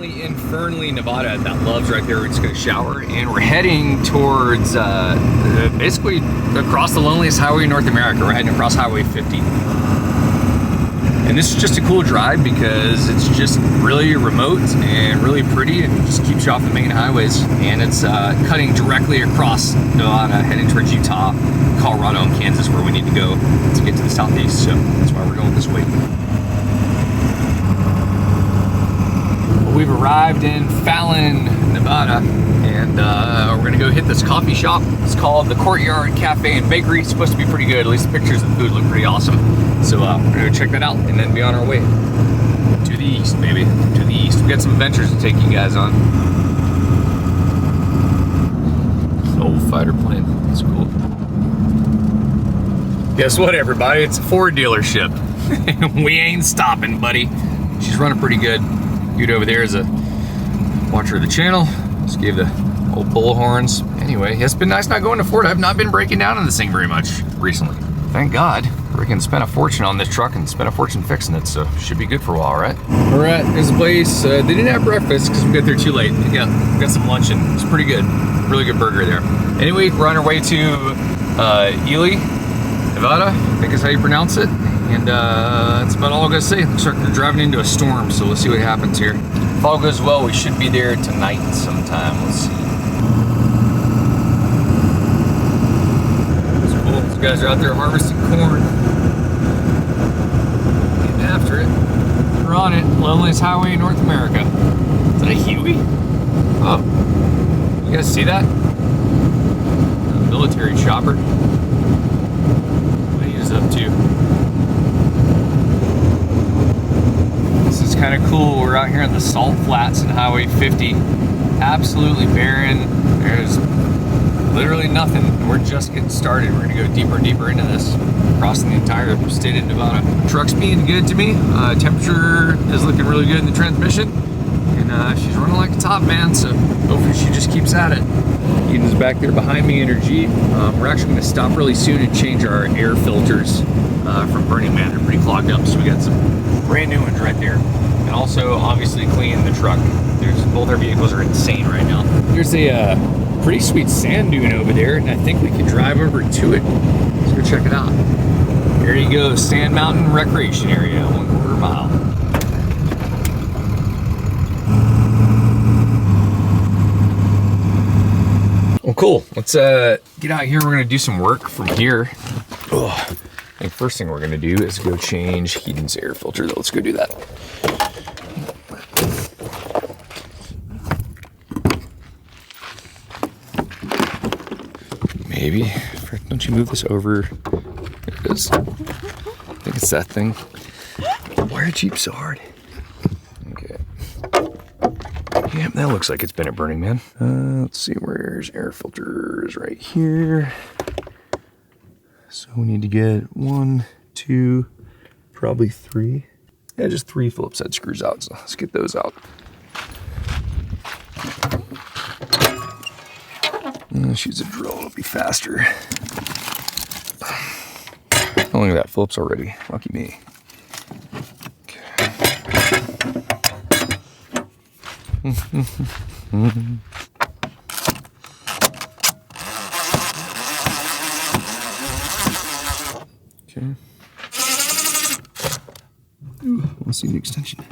absolutely infernally Nevada that loves right there. We're just gonna shower and we're heading towards basically across the loneliest highway in North America. We're heading across Highway 50. And this is just a cool drive because it's just really remote and really pretty and just keeps you off the main highways. And it's cutting directly across Nevada, heading towards Utah, Colorado, and Kansas, where we need to go to get to the southeast. So that's why we're going this way. We've arrived in Fallon, Nevada, and we're gonna go hit this coffee shop. It's called the Courtyard Cafe and Bakery. It's supposed to be pretty good. At least the pictures of the food look pretty awesome. So we're gonna go check that out and then be on our way to the east, baby, to the east. We got some adventures to take you guys on. It's an old fighter plane. It's cool. Guess what, everybody? It's a Ford dealership. We ain't stopping, buddy. She's running pretty good. Dude over there is a watcher of the channel. Just gave the old bull horns. Anyway, it's been nice not going to Ford. I've not been breaking down on this thing very much recently. Thank God. We can spend a fortune on this truck and spend a fortune fixing it, so should be good for a while, right? All right, there's a place. They didn't have breakfast because we got there too late. We got some lunch and it's pretty good. Really good burger there. Anyway, we're on our way to Ely, Nevada, I think is how you pronounce it. And that's about all I'm gonna say. Looks like we're driving into a storm, so let's see what happens here. If all goes well, we should be there tonight sometime. Let's see. It's cool. These guys are out there harvesting corn. Getting after it. We're on it. Loneliest highway in North America. Is that a Huey? Oh. You guys see that? A military chopper. What he is up to. Kind of cool. We're out here on the salt flats in Highway 50. Absolutely barren. There's literally nothing. We're just getting started. We're gonna go deeper and deeper into this, crossing the entire state of Nevada. Truck's being good to me. Temperature is looking really good in the transmission, and she's running like a top, man. So hopefully she just keeps at it. Eden's back there behind me in her Jeep. We're actually gonna stop really soon and change our air filters from Burning Man. They're pretty clogged up, so we got some brand new ones right there. And also, obviously, clean the truck. Both our vehicles are insane right now. There's a pretty sweet sand dune over there, and I think we can drive over to it. Let's go check it out. There you go, Sand Mountain Recreation Area, 1/4 mile. Well, cool. Let's get out here. We're gonna do some work from here. Ugh. I think first thing we're gonna do is go change Eden's air filter. Let's go do that. Maybe. Don't you move this over? There it is. I think it's that thing. Why are Jeeps so hard? Okay. Yep, that looks like it's been at Burning Man. Let's see, where's air filters? Right here. So we need to get 1, 2, probably 3. Yeah, just 3 Phillips head screws out. So let's get those out. Let's use a drill, it'll be faster. Oh, look at that, Phillips already. Lucky me. Okay. Okay. Ooh, let's see the extension.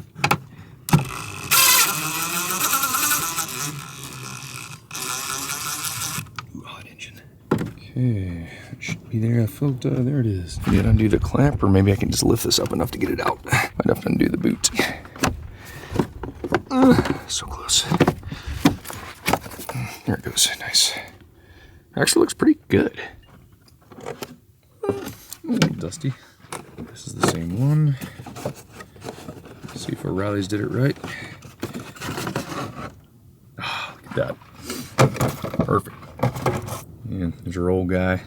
Okay, it should be there. I felt, there it is. Maybe I undo the clamp, or maybe I can just lift this up enough to get it out. Might have to undo the boot. So close. There it goes, nice. Actually looks pretty good. A little dusty. This is the same one. See if O'Reilly's did it right. Oh, look at that. Perfect. And there's your old guy.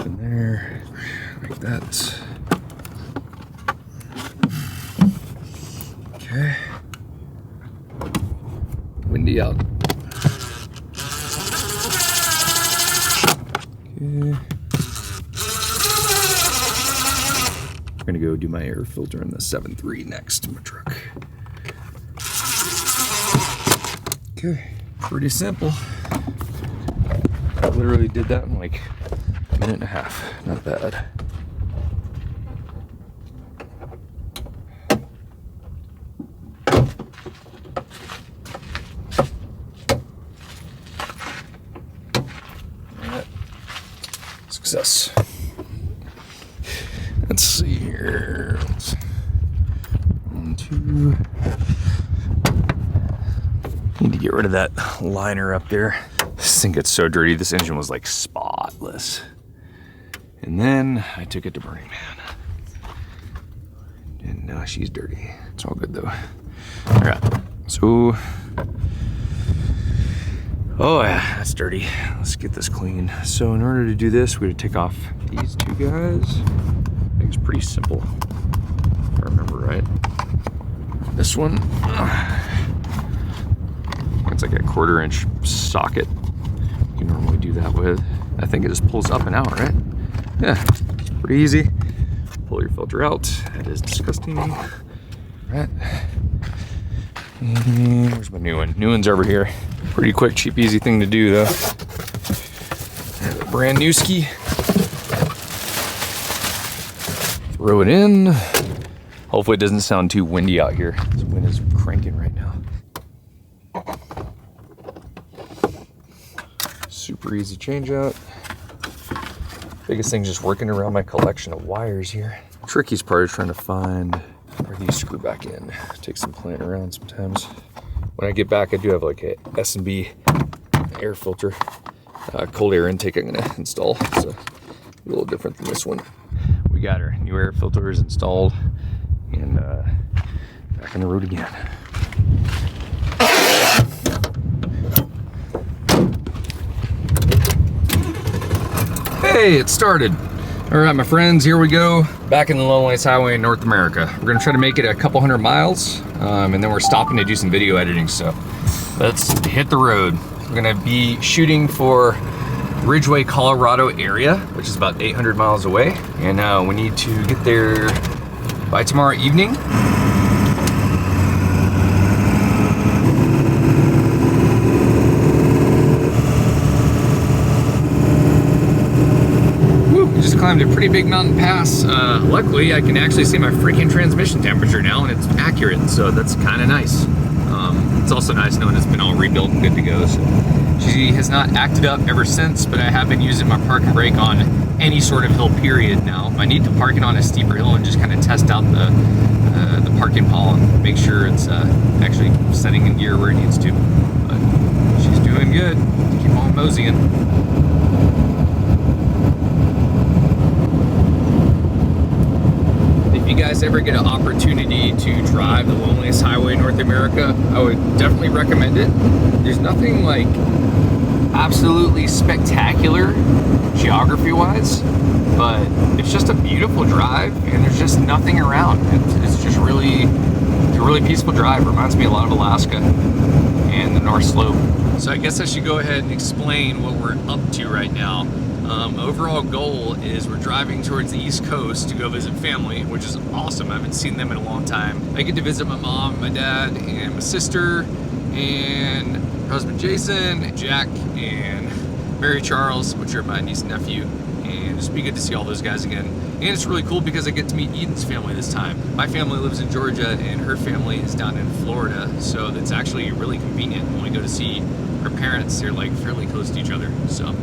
In there, like that. Okay. Windy out. Okay. I'm gonna go do my air filter in the 7.3 next in my truck. Okay, pretty simple. I literally did that in like a minute and a half. Not bad. Success. Let's see here. 1, 2. Need to get rid of that liner up there. This thing gets so dirty. This engine was like spotless. And then I took it to Burning Man. And now she's dirty. It's all good though. All right. So, oh yeah, that's dirty. Let's get this clean. So in order to do this, we're gonna take off these two guys. I think it's pretty simple, if I remember right. This one, it's like a 1/4 inch socket. You can normally do that with. I think it just pulls up and out, right? Yeah, pretty easy. Pull your filter out. That is disgusting. Right. And where's my new one? New one's over here. Pretty quick, cheap, easy thing to do though. Brand new ski. Throw it in. Hopefully it doesn't sound too windy out here. This wind is cranking right now. Super easy change out. Biggest thing is just working around my collection of wires here. Trickiest part is trying to find where these screw back in. Takes some playing around sometimes. When I get back, I do have like a S&B air filter, cold air intake I'm gonna install. So a little different than this one. We got our new air filters installed and back on the road again. Hey, it started. All right, my friends, here we go. Back in the loneliest highway in North America. We're gonna try to make it a couple 100 miles, and then we're stopping to do some video editing, so let's hit the road. We're gonna be shooting for Ridgeway, Colorado area, which is about 800 miles away, and we need to get there by tomorrow evening. Just climbed a pretty big mountain pass. Luckily, I can actually see my freaking transmission temperature now, and it's accurate, so that's kind of nice. It's also nice knowing it's been all rebuilt and good to go. So she has not acted up ever since, but I have been using my park and brake on any sort of hill period now. I need to park it on a steeper hill and just kind of test out the parking pawl and make sure it's actually setting in gear where it needs to. But she's doing good. Keep on moseying. If you guys ever get an opportunity to drive the loneliest highway in North America, I would definitely recommend it. There's nothing like absolutely spectacular geography wise, but it's just a beautiful drive and there's just nothing around. It's just really a really peaceful drive. Reminds me a lot of Alaska and the North Slope. So I guess I should go ahead and explain what we're up to right now. Overall goal is we're driving towards the East Coast to go visit family, which is awesome. I haven't seen them in a long time. I get to visit my mom, my dad, and my sister, and her husband Jason, Jack, and Mary Charles, which are my niece and nephew, and just be good to see all those guys again. And it's really cool because I get to meet Eden's family this time. My family lives in Georgia and her family is down in Florida, so that's actually really convenient. When we go to see her parents, they're like fairly close to each other, so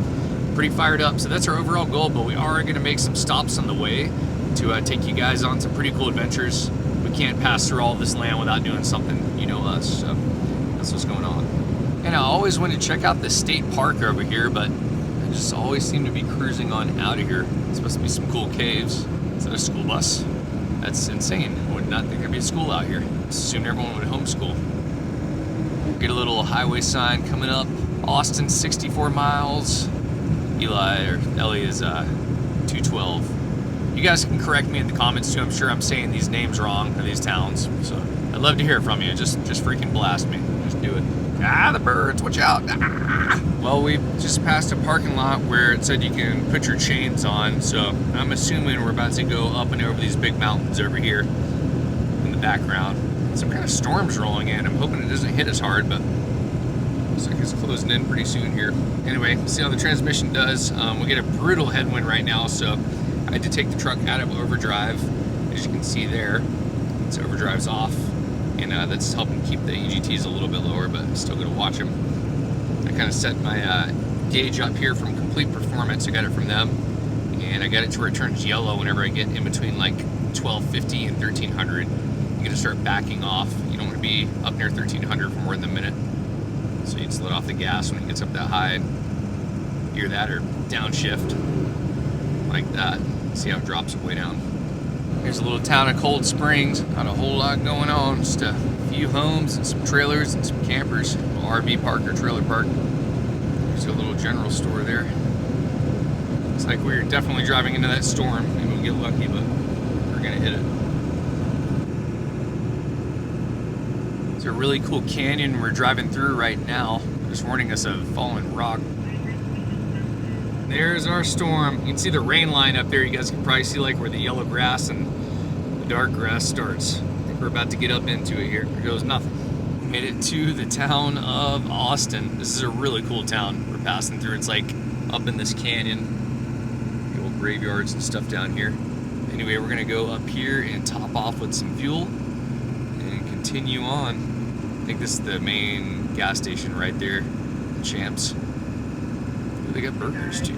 pretty fired up. So that's our overall goal, but we are going to make some stops on the way to take you guys on some pretty cool adventures. We can't pass through all this land without doing something, you know us, so that's what's going on. And I always want to check out the state park over here, but I just always seem to be cruising on out of here. It's supposed to be some cool caves. Is that a school bus? That's insane. I would not think there'd be a school out here. Assume everyone would homeschool. Get a little highway sign coming up. Austin, 64 miles. Ellie is 212. You guys can correct me in the comments too. I'm sure I'm saying these names wrong, or these towns. So I'd love to hear from you. Just freaking blast me. Just do it. Ah, the birds, watch out. Ah. Well, we just passed a parking lot where it said you can put your chains on. So I'm assuming we're about to go up and over these big mountains over here in the background. Some kind of storm's rolling in. I'm hoping it doesn't hit us hard, but Looks like it's closing in pretty soon here. Anyway, see how the transmission does. We get a brutal headwind right now, so I had to take the truck out of overdrive. As you can see there, its overdrive's off, and that's helping keep the EGTs a little bit lower, but still gonna watch them. I kind of set my gauge up here from Complete Performance. I got it from them, and I got it to where it turns yellow whenever I get in between like 1250 and 1300. I'm gonna start backing off. You don't want to be up near 1300 for more than a minute. So you just let off the gas when it gets up that high, and hear that, or downshift like that. See how it drops it way down. Here's a little town of Cold Springs. Not a whole lot going on. Just a few homes and some trailers and some campers. A little RV park or trailer park. There's a little general store there. Looks like we're definitely driving into that storm. Maybe we'll get lucky, but we're gonna hit it. It's a really cool canyon we're driving through right now. Just warning us of fallen rock. There's our storm. You can see the rain line up there. You guys can probably see like where the yellow grass and the dark grass starts. I think we're about to get up into it here. There goes nothing. Made it to the town of Austin. This is a really cool town we're passing through. It's like up in this canyon. The old graveyards and stuff down here. Anyway, we're gonna go up here and top off with some fuel and continue on. I think this is the main gas station right there, Champs. Ooh, they got burgers too.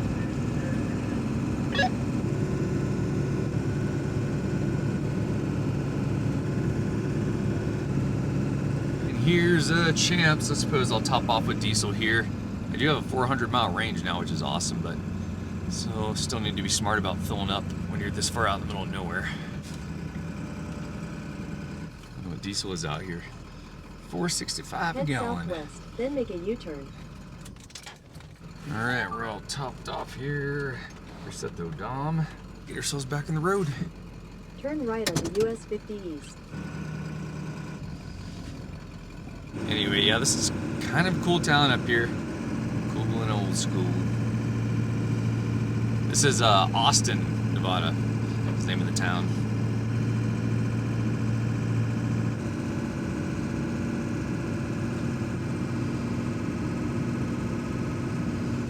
And here's Champs. I suppose I'll top off with diesel here. I do have a 400-mile range now, which is awesome, but so still need to be smart about filling up when you're this far out in the middle of nowhere. I don't know what diesel is out here. 465 a gallon. Southwest, then make a U-turn. All right, we're all topped off here. Reset the Dom. Get ourselves back in the road. Turn right on the US 50 East. Anyway, yeah, this is kind of a cool town up here. Cool and old school. This is Austin, Nevada. That's the name of the town.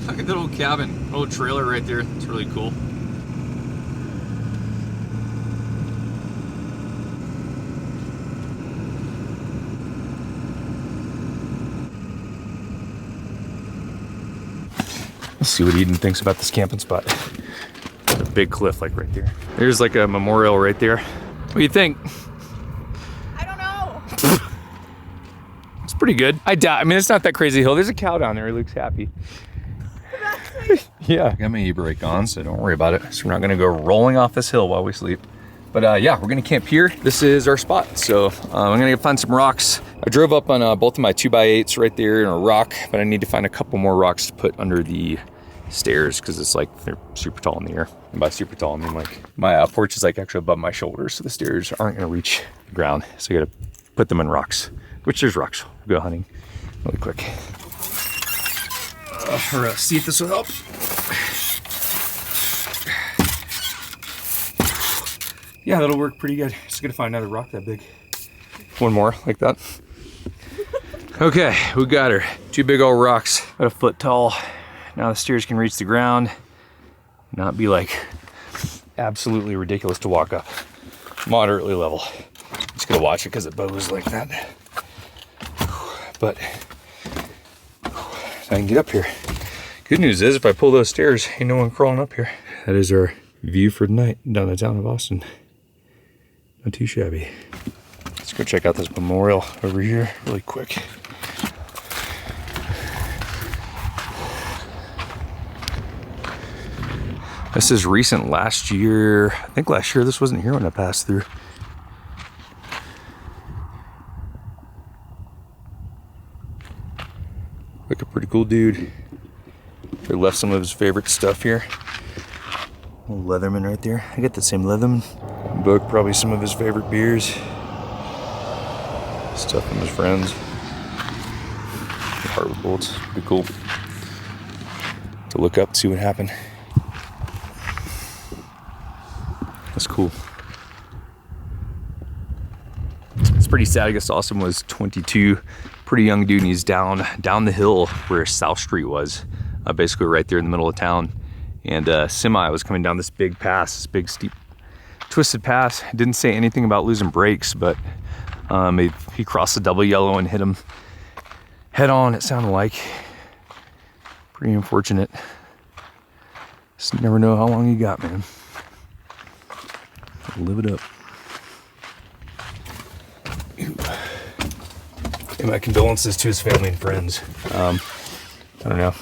Look at that old cabin, old trailer right there. It's really cool. Let's see what Eden thinks about this camping spot. There's a big cliff like right there. There's like a memorial right there. What do you think? I don't know. It's pretty good. I mean, it's not that crazy hill. There's a cow down there. He looks happy. Yeah, I got my e-brake on, so don't worry about it. So we're not gonna go rolling off this hill while we sleep. But yeah, we're gonna camp here. This is our spot. So I'm gonna find some rocks. I drove up on both of my 2x8s right there in a rock, but I need to find a couple more rocks to put under the stairs because it's like they're super tall in the air. And by super tall, I mean like my porch is like actually above my shoulders, so the stairs aren't gonna reach the ground. So I gotta put them in rocks, which there's rocks. We'll go hunting really quick. Or see if this will help. Yeah, that'll work pretty good. Just gonna find another rock that big. One more like that. Okay, we got her. Two big old rocks, about a foot tall. Now the stairs can reach the ground, not be like absolutely ridiculous to walk up. Moderately level. Just gonna watch it because it bows like that. But I can get up here. Good news is if I pull those stairs, ain't no one crawling up here. That is our view for the night down the town of Austin. Not too shabby. Let's go check out this memorial over here really quick. This is recent, last year. I think last year this wasn't here when I passed through. Like a pretty cool dude. He left some of his favorite stuff here. Old Leatherman right there. I got the same Leatherman book, probably some of his favorite beers. Stuff from his friends. The hardwood bolts. Pretty cool. To look up, see what happened. That's cool. It's pretty sad. I guess Austin was 22 pretty young dude, and he's down the hill where South Street was, basically right there in the middle of town. And semi was coming down this big pass, this big steep twisted pass. Didn't say anything about losing brakes, but he crossed the double yellow and hit him head on, it sounded like. Pretty unfortunate. Just never know how long you got, man. Live it up. And my condolences to his family and friends. I don't know.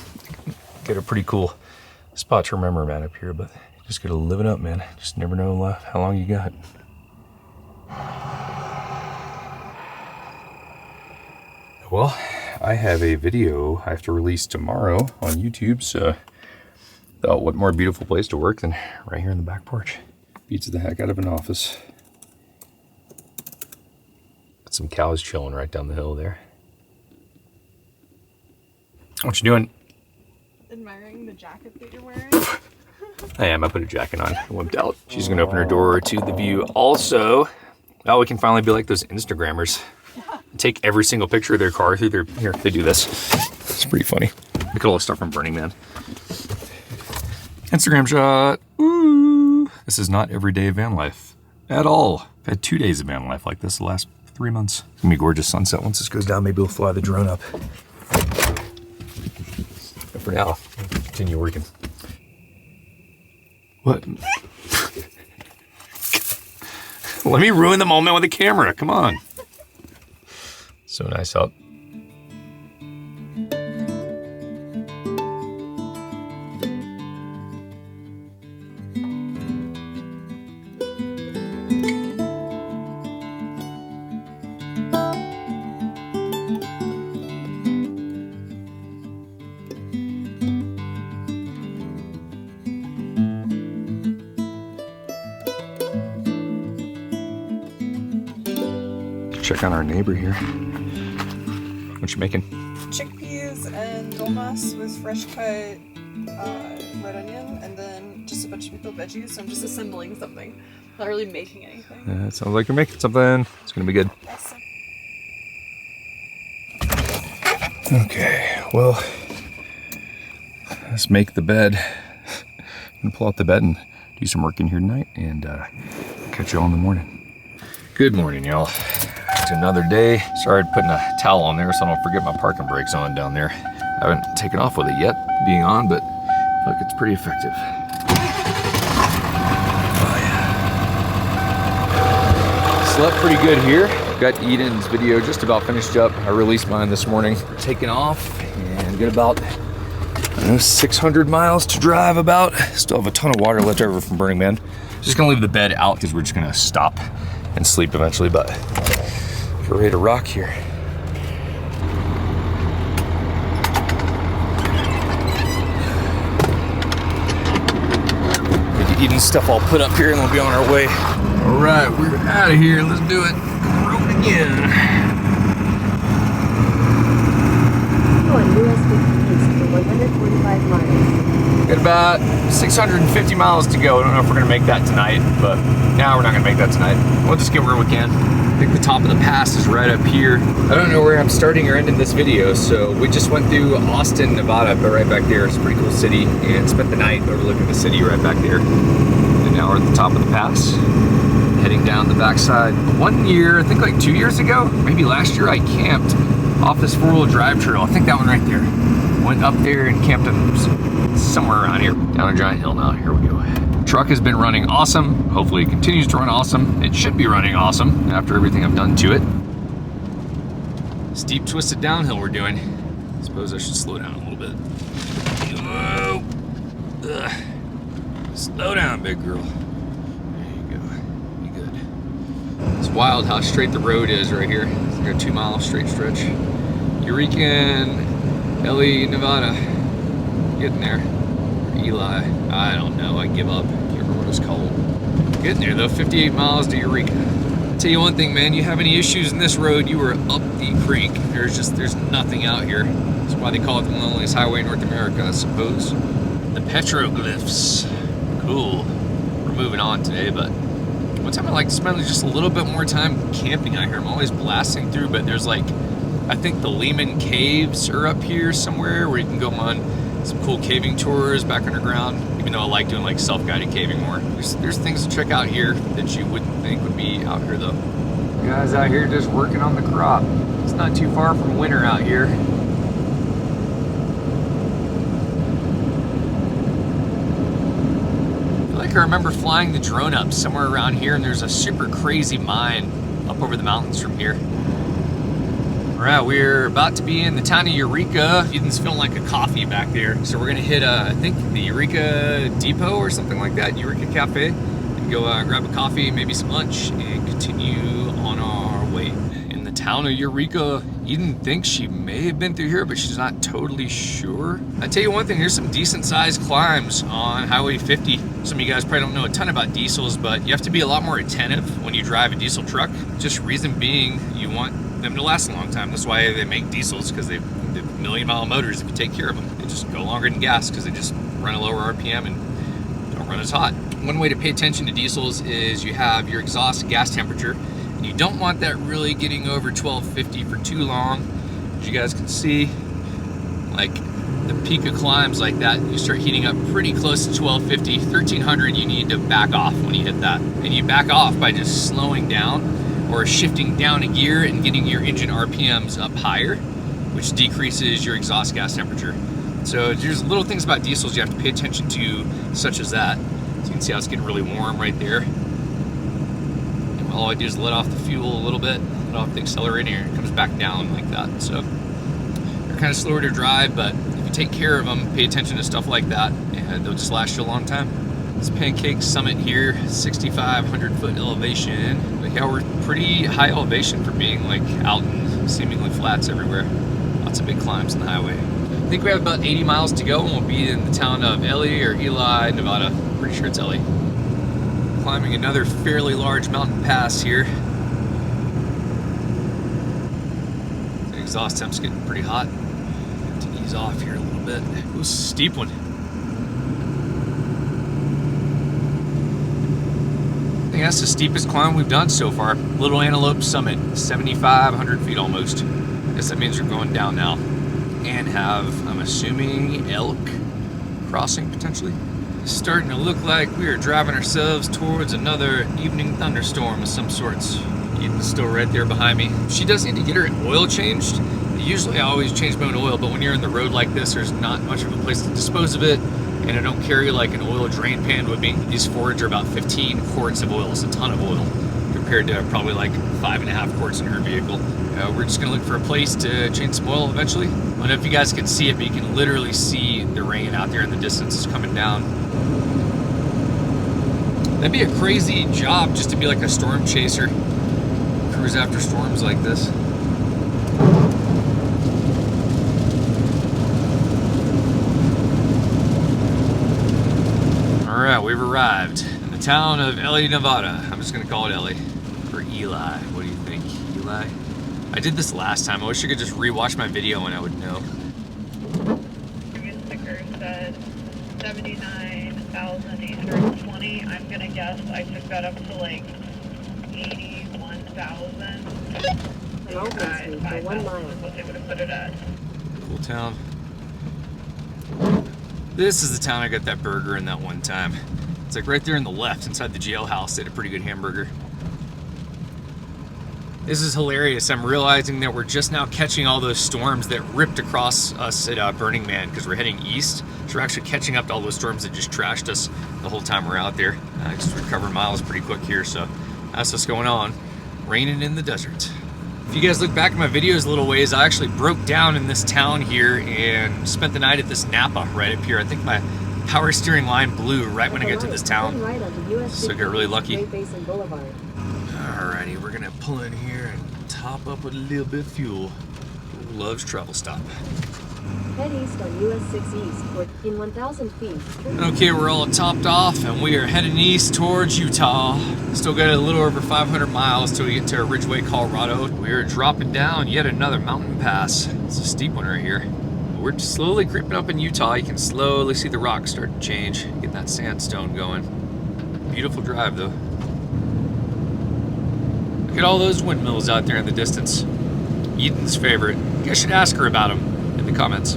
Get a pretty cool spot to remember, man, up here, but just gotta live it up, man. Just never know how long you got. Well, I have a video I have to release tomorrow on YouTube, so thought what more beautiful place to work than right here in the back porch. Beats the heck out of an office. Got some cows chilling right down the hill there. What you doing? Admiring the jacket that you're wearing. I am. I put a jacket on. I wimped out. She's gonna open her door to the view. Also, now we can finally be like those Instagrammers. Take every single picture of their car through their, here, they do this. It's pretty funny. Look at all the stuff from Burning Man. Instagram shot. Woo. This is not everyday van life at all. I've had 2 days of van life like this the last 3 months. It's gonna be a gorgeous sunset once this goes down. Maybe we'll fly the drone up. But for now, I'll continue working. What? Let me ruin the moment with the camera. Come on. So nice out. Check on our neighbor here. What you making? Chickpeas and dolmas with fresh cut red onion, and then just a bunch of pickled veggies. So I'm just assembling something, not really making anything. It sounds like you're making something. It's gonna be good. Yes. Okay, well, let's make the bed. I'm gonna pull out the bed and do some work in here tonight, and catch you all in the morning. Good morning, y'all. It's another day. Started putting a towel on there so I don't forget my parking brakes on down there. I haven't taken off with it yet, being on, but look, it's pretty effective. Oh, yeah. Slept pretty good here. Got Eden's video just about finished up. I released mine this morning. We're taking off and got about, I don't know, 600 miles to drive about. Still have a ton of water left over from Burning Man. Just gonna leave the bed out because we're just gonna stop and sleep eventually, but we're ready to rock here. Get Eden's stuff all put up here and we'll be on our way. All right, we're out of here. Let's do it. Road again. On US 50 East for 145 miles. Got about 650 miles to go. I don't know if we're gonna make that tonight, but we're not gonna make that tonight. We'll just get where we can. I think the top of the pass is right up here. I don't know where I'm starting or ending this video, so we just went through Austin, Nevada, but right back there. It's a pretty cool city, and spent the night overlooking the city right back there. And now we're at the top of the pass, heading down the backside. 1 year, I think like 2 years ago, maybe last year, I camped off this four-wheel drive trail. I think that one right there. Went up there and camped somewhere around here, down a giant hill now. Here we go. Truck has been running awesome. Hopefully it continues to run awesome. It should be running awesome after everything I've done to it. Steep twisted downhill we're doing. I suppose I should slow down a little bit. Whoa. Ugh. Slow down, big girl. There you go. Be good. It's wild how straight the road is right here. It's like a 2 mile straight stretch. Eureka and Ellie, Nevada. Getting there. Eli, I don't know, I give up. Can't remember what it's called. Getting there though, 58 miles to Eureka. I'll tell you one thing, man, you have any issues in this road, you are up the creek. There's nothing out here. That's why they call it the loneliest highway in North America, I suppose. The petroglyphs. Cool. We're moving on today, but one time I like to spend just a little bit more time camping out here. I'm always blasting through, but there's like I think the Lehman Caves are up here somewhere where you can go on some cool caving tours back underground, even though I like doing like self-guided caving more. There's things to check out here that you wouldn't think would be out here though. Guys out here just working on the crop. It's not too far from winter out here. I feel like I remember flying the drone up somewhere around here, and there's a super crazy mine up over the mountains from here. Alright, we're about to be in the town of Eureka. Ethan's feeling like a coffee back there. So we're gonna hit, I think, the Eureka Depot or something like that, Eureka Cafe, and go grab a coffee, maybe some lunch, and continue on our way. In the town of Eureka, Eden thinks she may have been through here, but she's not totally sure. I tell you one thing, there's some decent sized climbs on Highway 50. Some of you guys probably don't know a ton about diesels, but you have to be a lot more attentive when you drive a diesel truck. Just reason being, you want them to last a long time. That's why they make diesels, because they're million-mile motors. If you take care of them, they just go longer than gas because they just run a lower RPM and don't run as hot. One way to pay attention to diesels is you have your exhaust gas temperature, and you don't want that really getting over 1250 for too long. As you guys can see, like the peak of climbs like that, you start heating up pretty close to 1250, 1300. You need to back off when you hit that, and you back off by just slowing down or shifting down a gear and getting your engine RPMs up higher, which decreases your exhaust gas temperature. So there's little things about diesels you have to pay attention to, such as that. So you can see how it's getting really warm right there. And all I do is let off the fuel a little bit, let off the accelerator, and it comes back down like that. So they're kind of slower to drive, but if you take care of them, pay attention to stuff like that, and they'll just last you a long time. This Pancake Summit here, 6,500 foot elevation. But yeah, we're pretty high elevation for being like out in seemingly flats everywhere. Lots of big climbs on the highway. I think we have about 80 miles to go, and we'll be in the town of Ely, Nevada. Pretty sure it's Ely. Climbing another fairly large mountain pass here. The exhaust temp's getting pretty hot. To ease off here a little bit. It was a steep one. I think that's the steepest climb we've done so far. Little Antelope Summit, 7,500 feet almost. I guess that means we're going down now. And have, I'm assuming, elk crossing potentially. It's starting to look like we are driving ourselves towards another evening thunderstorm of some sorts. Eden's still right there behind me. She does need to get her oil changed. Usually I always change my own oil, but when you're in the road like this, there's not much of a place to dispose of it. And I don't carry like an oil drain pan with me. These Fords are about 15 quarts of oil. It's a ton of oil compared to probably like 5.5 quarts in her vehicle. We're just gonna look for a place to change some oil eventually. I don't know if you guys can see it, but you can literally see the rain out there in the distance. It's coming down. That'd be a crazy job just to be like a storm chaser. Cruise after storms like this. Alright, we've arrived in the town of Ely, Nevada. I'm just gonna call it Ely. Or Ely. What do you think? Ely? I did this last time. I wish I could just rewatch my video and I would know. Previous sticker said 79,820. I'm gonna guess I took that up to like 81,000. Hello, Wesley, for 1 mile. What they would have put it at. Cool town. This is the town I got that burger in that one time. It's like right there on the left inside the jailhouse. They had a pretty good hamburger. This is hilarious. I'm realizing that we're just now catching all those storms that ripped across us at Burning Man because we're heading east. So we're actually catching up to all those storms that just trashed us the whole time we're out there. Just recover miles pretty quick here, so that's what's going on. Raining in the desert. If you guys look back at my videos a little ways, I actually broke down in this town here and spent the night at this Napa right up here. I think my power steering line blew right when I got to this town, so I got really lucky. Alrighty, we're gonna pull in here and top up with a little bit of fuel. Who loves travel stop? Head east on US 6 East in 1,000 feet. Okay, we're all topped off and we are heading east towards Utah. Still got a little over 500 miles till we get to Ridgway, Colorado. We are dropping down yet another mountain pass. It's a steep one right here. We're slowly creeping up in Utah. You can slowly see the rocks start to change, getting that sandstone going. Beautiful drive though. Look at all those windmills out there in the distance. Eden's favorite. You guys should ask her about him in the comments.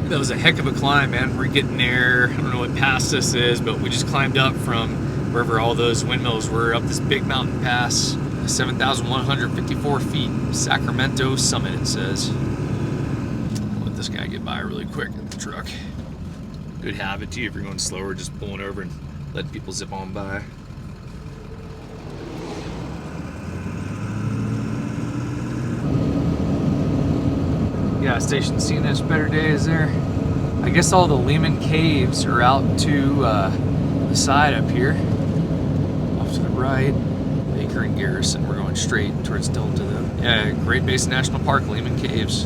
That was a heck of a climb, man. We're getting there. I don't know what pass this is, but we just climbed up from wherever all those windmills were up this big mountain pass. 7,154 feet. Sacramento summit, it says. I'll let this guy get by really quick in the truck. Good habit too if you're going slower, just pulling over and letting people zip on by. Gas station seeing its better days there. I guess all the Lehman caves are out to the side up here. Off to the right, Baker and Garrison. We're going straight towards Delta though. Yeah, Great Basin National Park, Lehman Caves.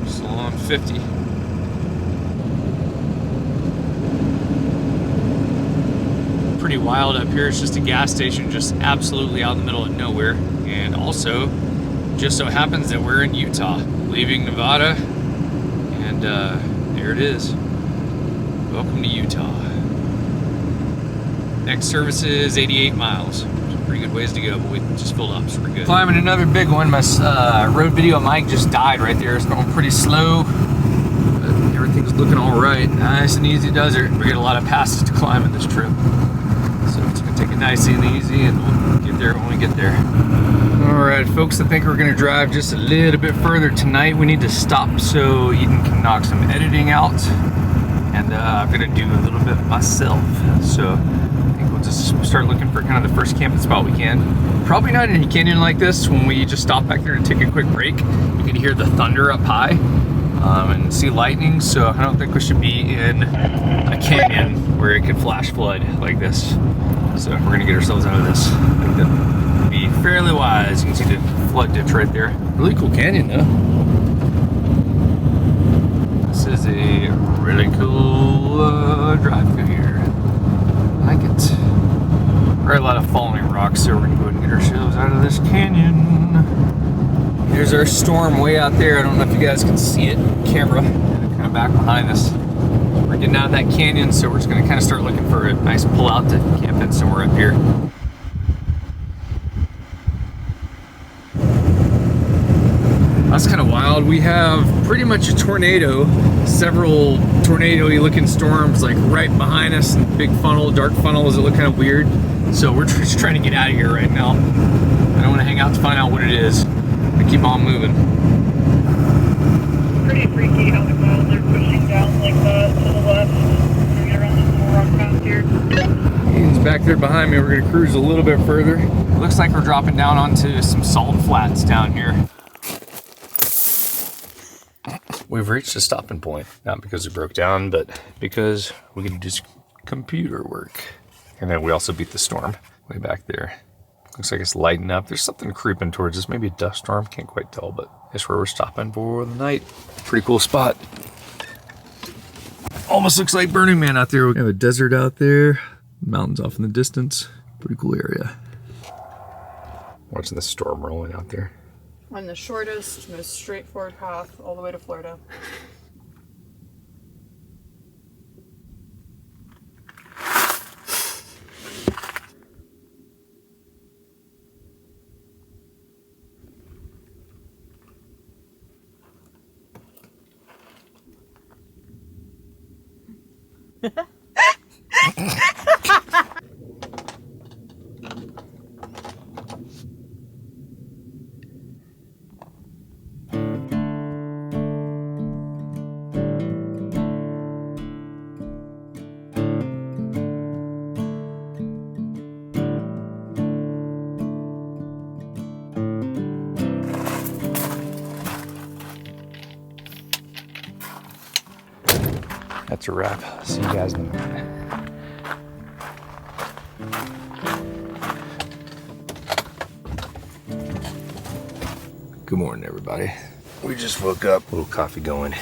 Still on 50. Pretty wild up here. It's just a gas station just absolutely out in the middle of nowhere. And also, just so happens that we're in Utah, leaving Nevada, and there it is. Welcome to Utah. Next service is 88 miles. Pretty good ways to go, but we just filled up, so we're good. Climbing another big one. My road video mic just died right there. It's going pretty slow, but everything's looking all right. Nice and easy desert. We got a lot of passes to climb in this trip, so it's gonna take it nice and easy, and we'll get there when we get there. All right, folks, I think we're gonna drive just a little bit further tonight. We need to stop so Eden can knock some editing out, and I'm gonna do a little bit myself. So I think we'll just start looking for kind of the first camping spot we can. Probably not in a canyon like this. When we just stop back there to take a quick break, you can hear the thunder up high and see lightning, so I don't think we should be in a canyon where it could flash flood like this. So we're gonna get ourselves out of this. I think that would be fairly wise. You can see the flood ditch right there. Really cool canyon though. This is a really cool drive through here. I like it. Probably a lot of falling rocks, so we're gonna go ahead and get ourselves out of this canyon. Here's our storm way out there. I don't know if you guys can see it on camera, kind of back behind us. We're getting out of that canyon, so we're just gonna kind of start looking for a nice pull out to camp in somewhere up here. That's kind of wild. We have pretty much a tornado, several tornado-y looking storms like right behind us, and big funnel, dark funnels that look kind of weird. So we're just trying to get out of here right now. I don't want to hang out to find out what it is. We keep on moving. Pretty freaky how the clouds are pushing down like that to the left. We're gonna get around this little rock path here. Ian's back there behind me. We're gonna cruise a little bit further. Looks like we're dropping down onto some salt flats down here. We've reached a stopping point, not because we broke down, but because we can do computer work. And then we also beat the storm way back there. Looks like it's lighting up. There's something creeping towards us. Maybe a dust storm, can't quite tell, but that's where we're stopping for the night. Pretty cool spot. Almost looks like Burning Man out there. We have a desert out there, mountains off in the distance. Pretty cool area. Watching the storm rolling out there. On the shortest, most straightforward path all the way to Florida. That's a wrap. See you guys in the morning. Good morning, everybody. We just woke up. A little coffee going.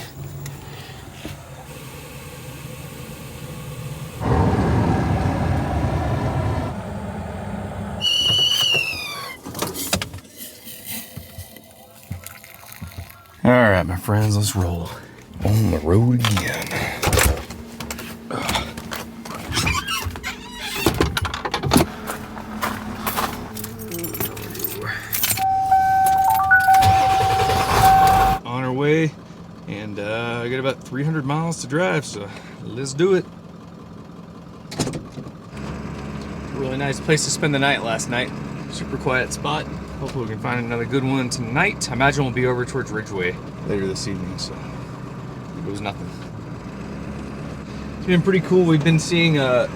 All right, my friends, let's roll. On the road again. about 300 miles to drive, so let's do it. Really nice place to spend the night last night. Super quiet spot. Hopefully we can find another good one tonight. I imagine we'll be over towards Ridgeway later this evening, so it was nothing. It's been pretty cool. We've been seeing a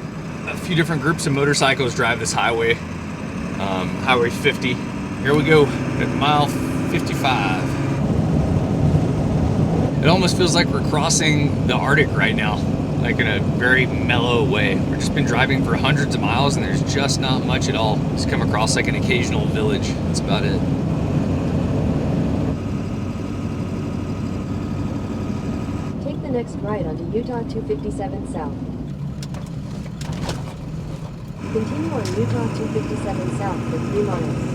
few different groups of motorcycles drive this highway, Highway 50. Here we go at mile 55. It almost feels like we're crossing the Arctic right now, like in a very mellow way. We've just been driving for hundreds of miles and there's just not much at all. Just come across like an occasional village. That's about it. Take the next right onto Utah 257 South. Continue on Utah 257 South for 3 miles.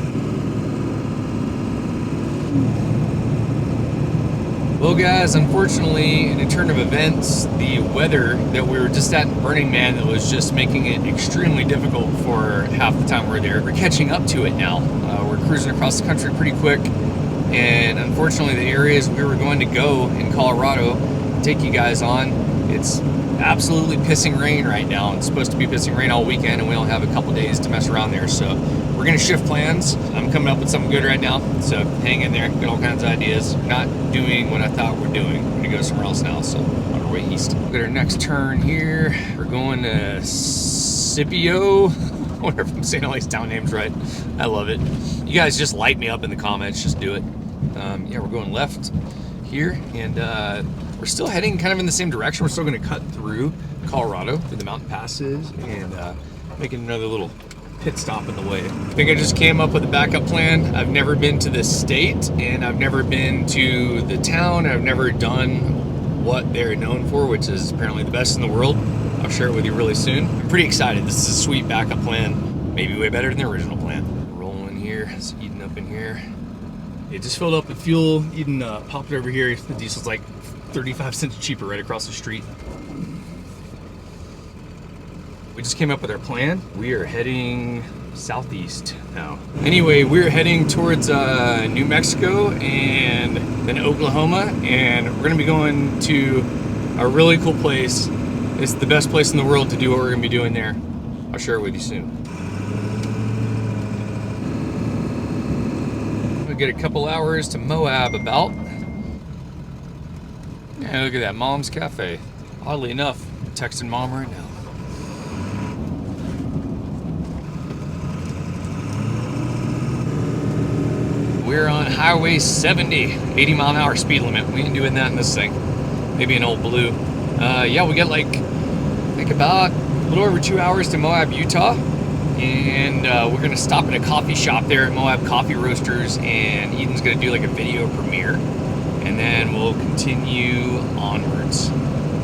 Well guys, unfortunately, in a turn of events, the weather that we were just at in Burning Man that was just making it extremely difficult for half the time we're there. We're catching up to it now. We're cruising across the country pretty quick, and unfortunately the areas we were going to go in Colorado, take you guys on, it's absolutely pissing rain right now. It's supposed to be pissing rain all weekend and we only have a couple days to mess around there, so we're gonna shift plans. I'm coming up with something good right now, so hang in there. Got all kinds of ideas. Not doing what I thought we're doing. We're gonna go somewhere else now, so on our way east. We've got our next turn here. We're going to Scipio. I wonder if I'm saying all these town names right. I love it. You guys just light me up in the comments, just do it. Yeah, we're going left here, and we're still heading kind of in the same direction. We're still gonna cut through Colorado, through the mountain passes, and making another little pit stop in the way. I think I just came up with a backup plan. I've never been to this state, and I've never been to the town. I've never done what they're known for, which is apparently the best in the world. I'll share it with you really soon. I'm pretty excited. This is a sweet backup plan. Maybe way better than the original plan. Rolling here, it's Eden up in here. It just filled up with fuel. Eden popped it over here. The diesel's like 35 cents cheaper right across the street. We just came up with our plan. We are heading southeast now. Anyway, we're heading towards New Mexico and then Oklahoma, and we're gonna be going to a really cool place. It's the best place in the world to do what we're gonna be doing there. I'll share it with you soon. We'll get a couple hours to Moab about. Yeah, look at that, Mom's Cafe. Oddly enough, I'm texting Mom right now. We're on Highway 70, 80 mile an hour speed limit. We ain't doing that in this thing. Maybe an old blue. Yeah, we got like, I think about a little over 2 hours to Moab, Utah. And we're gonna stop at a coffee shop there at Moab Coffee Roasters, and Eden's gonna do like a video premiere. And then we'll continue onwards.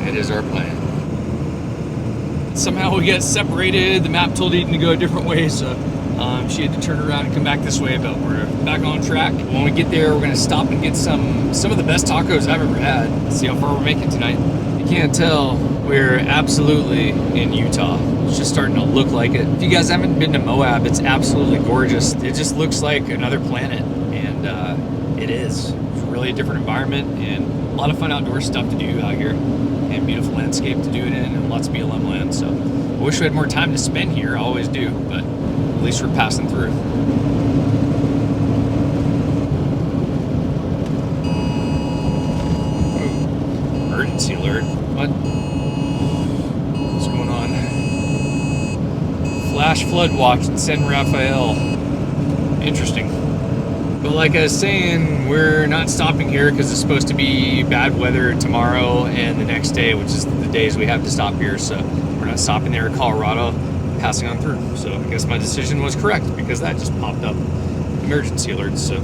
That is our plan. Somehow we got separated. The map told Eden to go a different way, so she had to turn around and come back this way, but we're back on track. When we get there, we're gonna stop and get some of the best tacos I've ever had. Let's see how far we're making tonight. You can't tell, we're absolutely in Utah. It's just starting to look like it. If you guys haven't been to Moab, it's absolutely gorgeous. It just looks like another planet, and it is. It's really a different environment and a lot of fun outdoor stuff to do out here, and beautiful landscape to do it in, and lots of BLM land. So I wish we had more time to spend here. I always do, but at least we're passing through. Emergency alert. What? What's going on? Flash flood watch in San Rafael. Interesting. But like I was saying, we're not stopping here because it's supposed to be bad weather tomorrow and the next day, which is the days we have to stop here. So we're not stopping there in Colorado, passing on through. So I guess my decision was correct because that just popped up. Emergency alerts, so.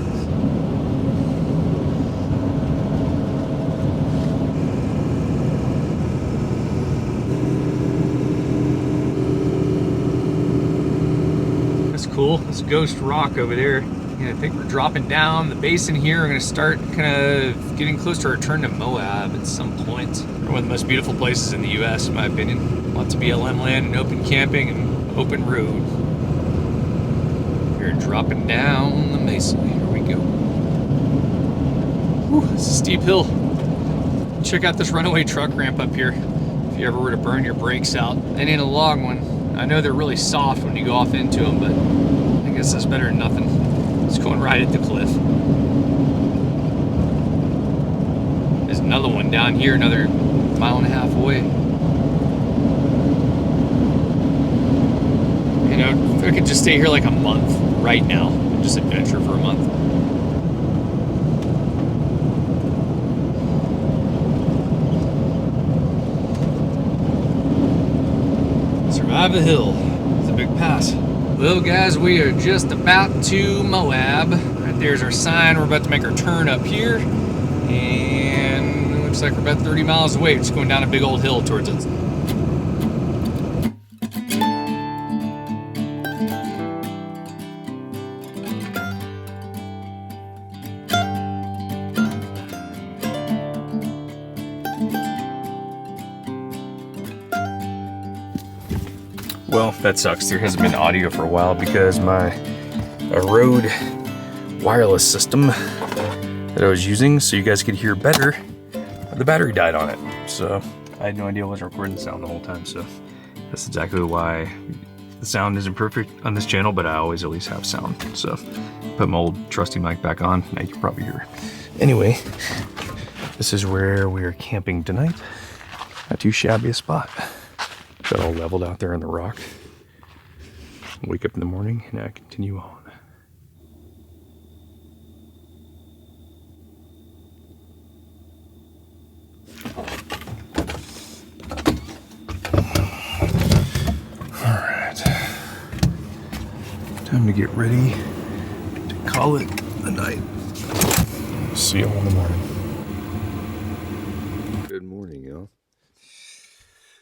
That's cool. That's Ghost Rock over there. Yeah, I think we're dropping down the basin here. We're gonna start kind of getting close to our turn to Moab at some point. One of the most beautiful places in the US, in my opinion. Lots of BLM land and open camping and open road. We're dropping down the mesa. Here we go. Whew, it's a steep hill. check out this runaway truck ramp up here. If you ever were to burn your brakes out, it ain't a long one. I know they're really soft when you go off into them, but I guess that's better than nothing. It's going right at the cliff. There's another one down here, another 1.5 miles away. You know, if I could just stay here like a month right now, just adventure for a month. Survive the hill. It's a big pass. Well, guys, we are just about to Moab. Right there's our sign. We're about to make our turn up here. And it looks like we're about 30 miles away. Just going down a big old hill towards it. Well, that sucks. There hasn't been audio for a while because my Rode wireless system that I was using so you guys could hear better, the battery died on it. So I had no idea I wasn't recording the sound the whole time. So that's exactly why the sound isn't perfect on this channel, but I always at least have sound. So put my old trusty mic back on. Now you can probably hear. Anyway, this is where we are camping tonight. Not too shabby a spot. Got all leveled out there on the rock. Wake up in the morning and I continue on. Alright. Time to get ready to call it a night. See you all in the morning. Good morning, y'all.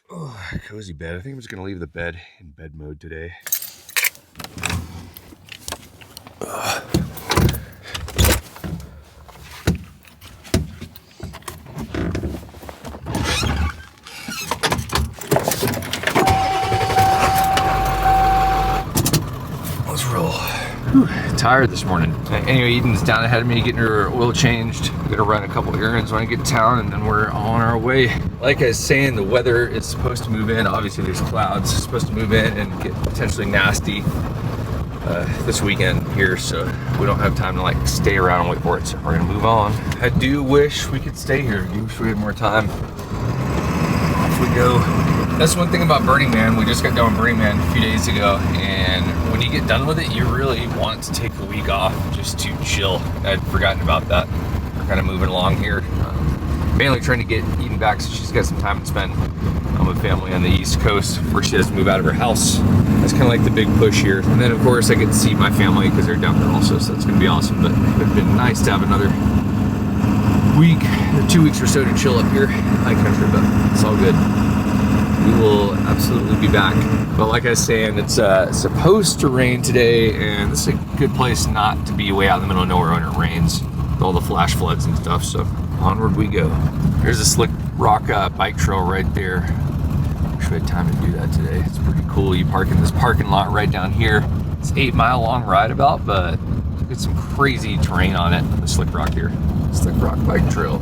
Oh, cozy bed. I think I'm just gonna leave the bed in bed mode today. Let's roll. Whew, tired this morning. Anyway, Eden's down ahead of me getting her oil changed. I'm gonna run a couple errands when I get to town and then we're on our way. Like I was saying, the weather is supposed to move in. Obviously there's clouds. It's supposed to move in and get potentially nasty this weekend here, so we don't have time to like stay around and wait for it, so we're gonna move on. I do wish we could stay here. I do wish we had more time. Off we go. That's one thing about Burning Man. We just got done with Burning Man a few days ago, and when you get done with it, you really want to take a week off just to chill. I'd forgotten about that. We're kind of moving along here. Mainly trying to get Eden back so she's got some time to spend with family on the East Coast before she has to move out of her house. That's kind of like the big push here. And then of course I get to see my family because they're down there also, so that's gonna be awesome. But it would have been nice to have another week or 2 weeks or so to chill up here in high country, but it's all good. We will absolutely be back. But like I was saying, it's supposed to rain today, and this is a good place not to be way out in the middle of nowhere when it rains with all the flash floods and stuff. So onward we go. Here's a slick rock bike trail right there. Wish we had time to do that today. It's pretty cool. You park in this parking lot right down here. It's 8 mile long ride about, but get some crazy terrain on it. The slick rock here. Slick rock bike trail.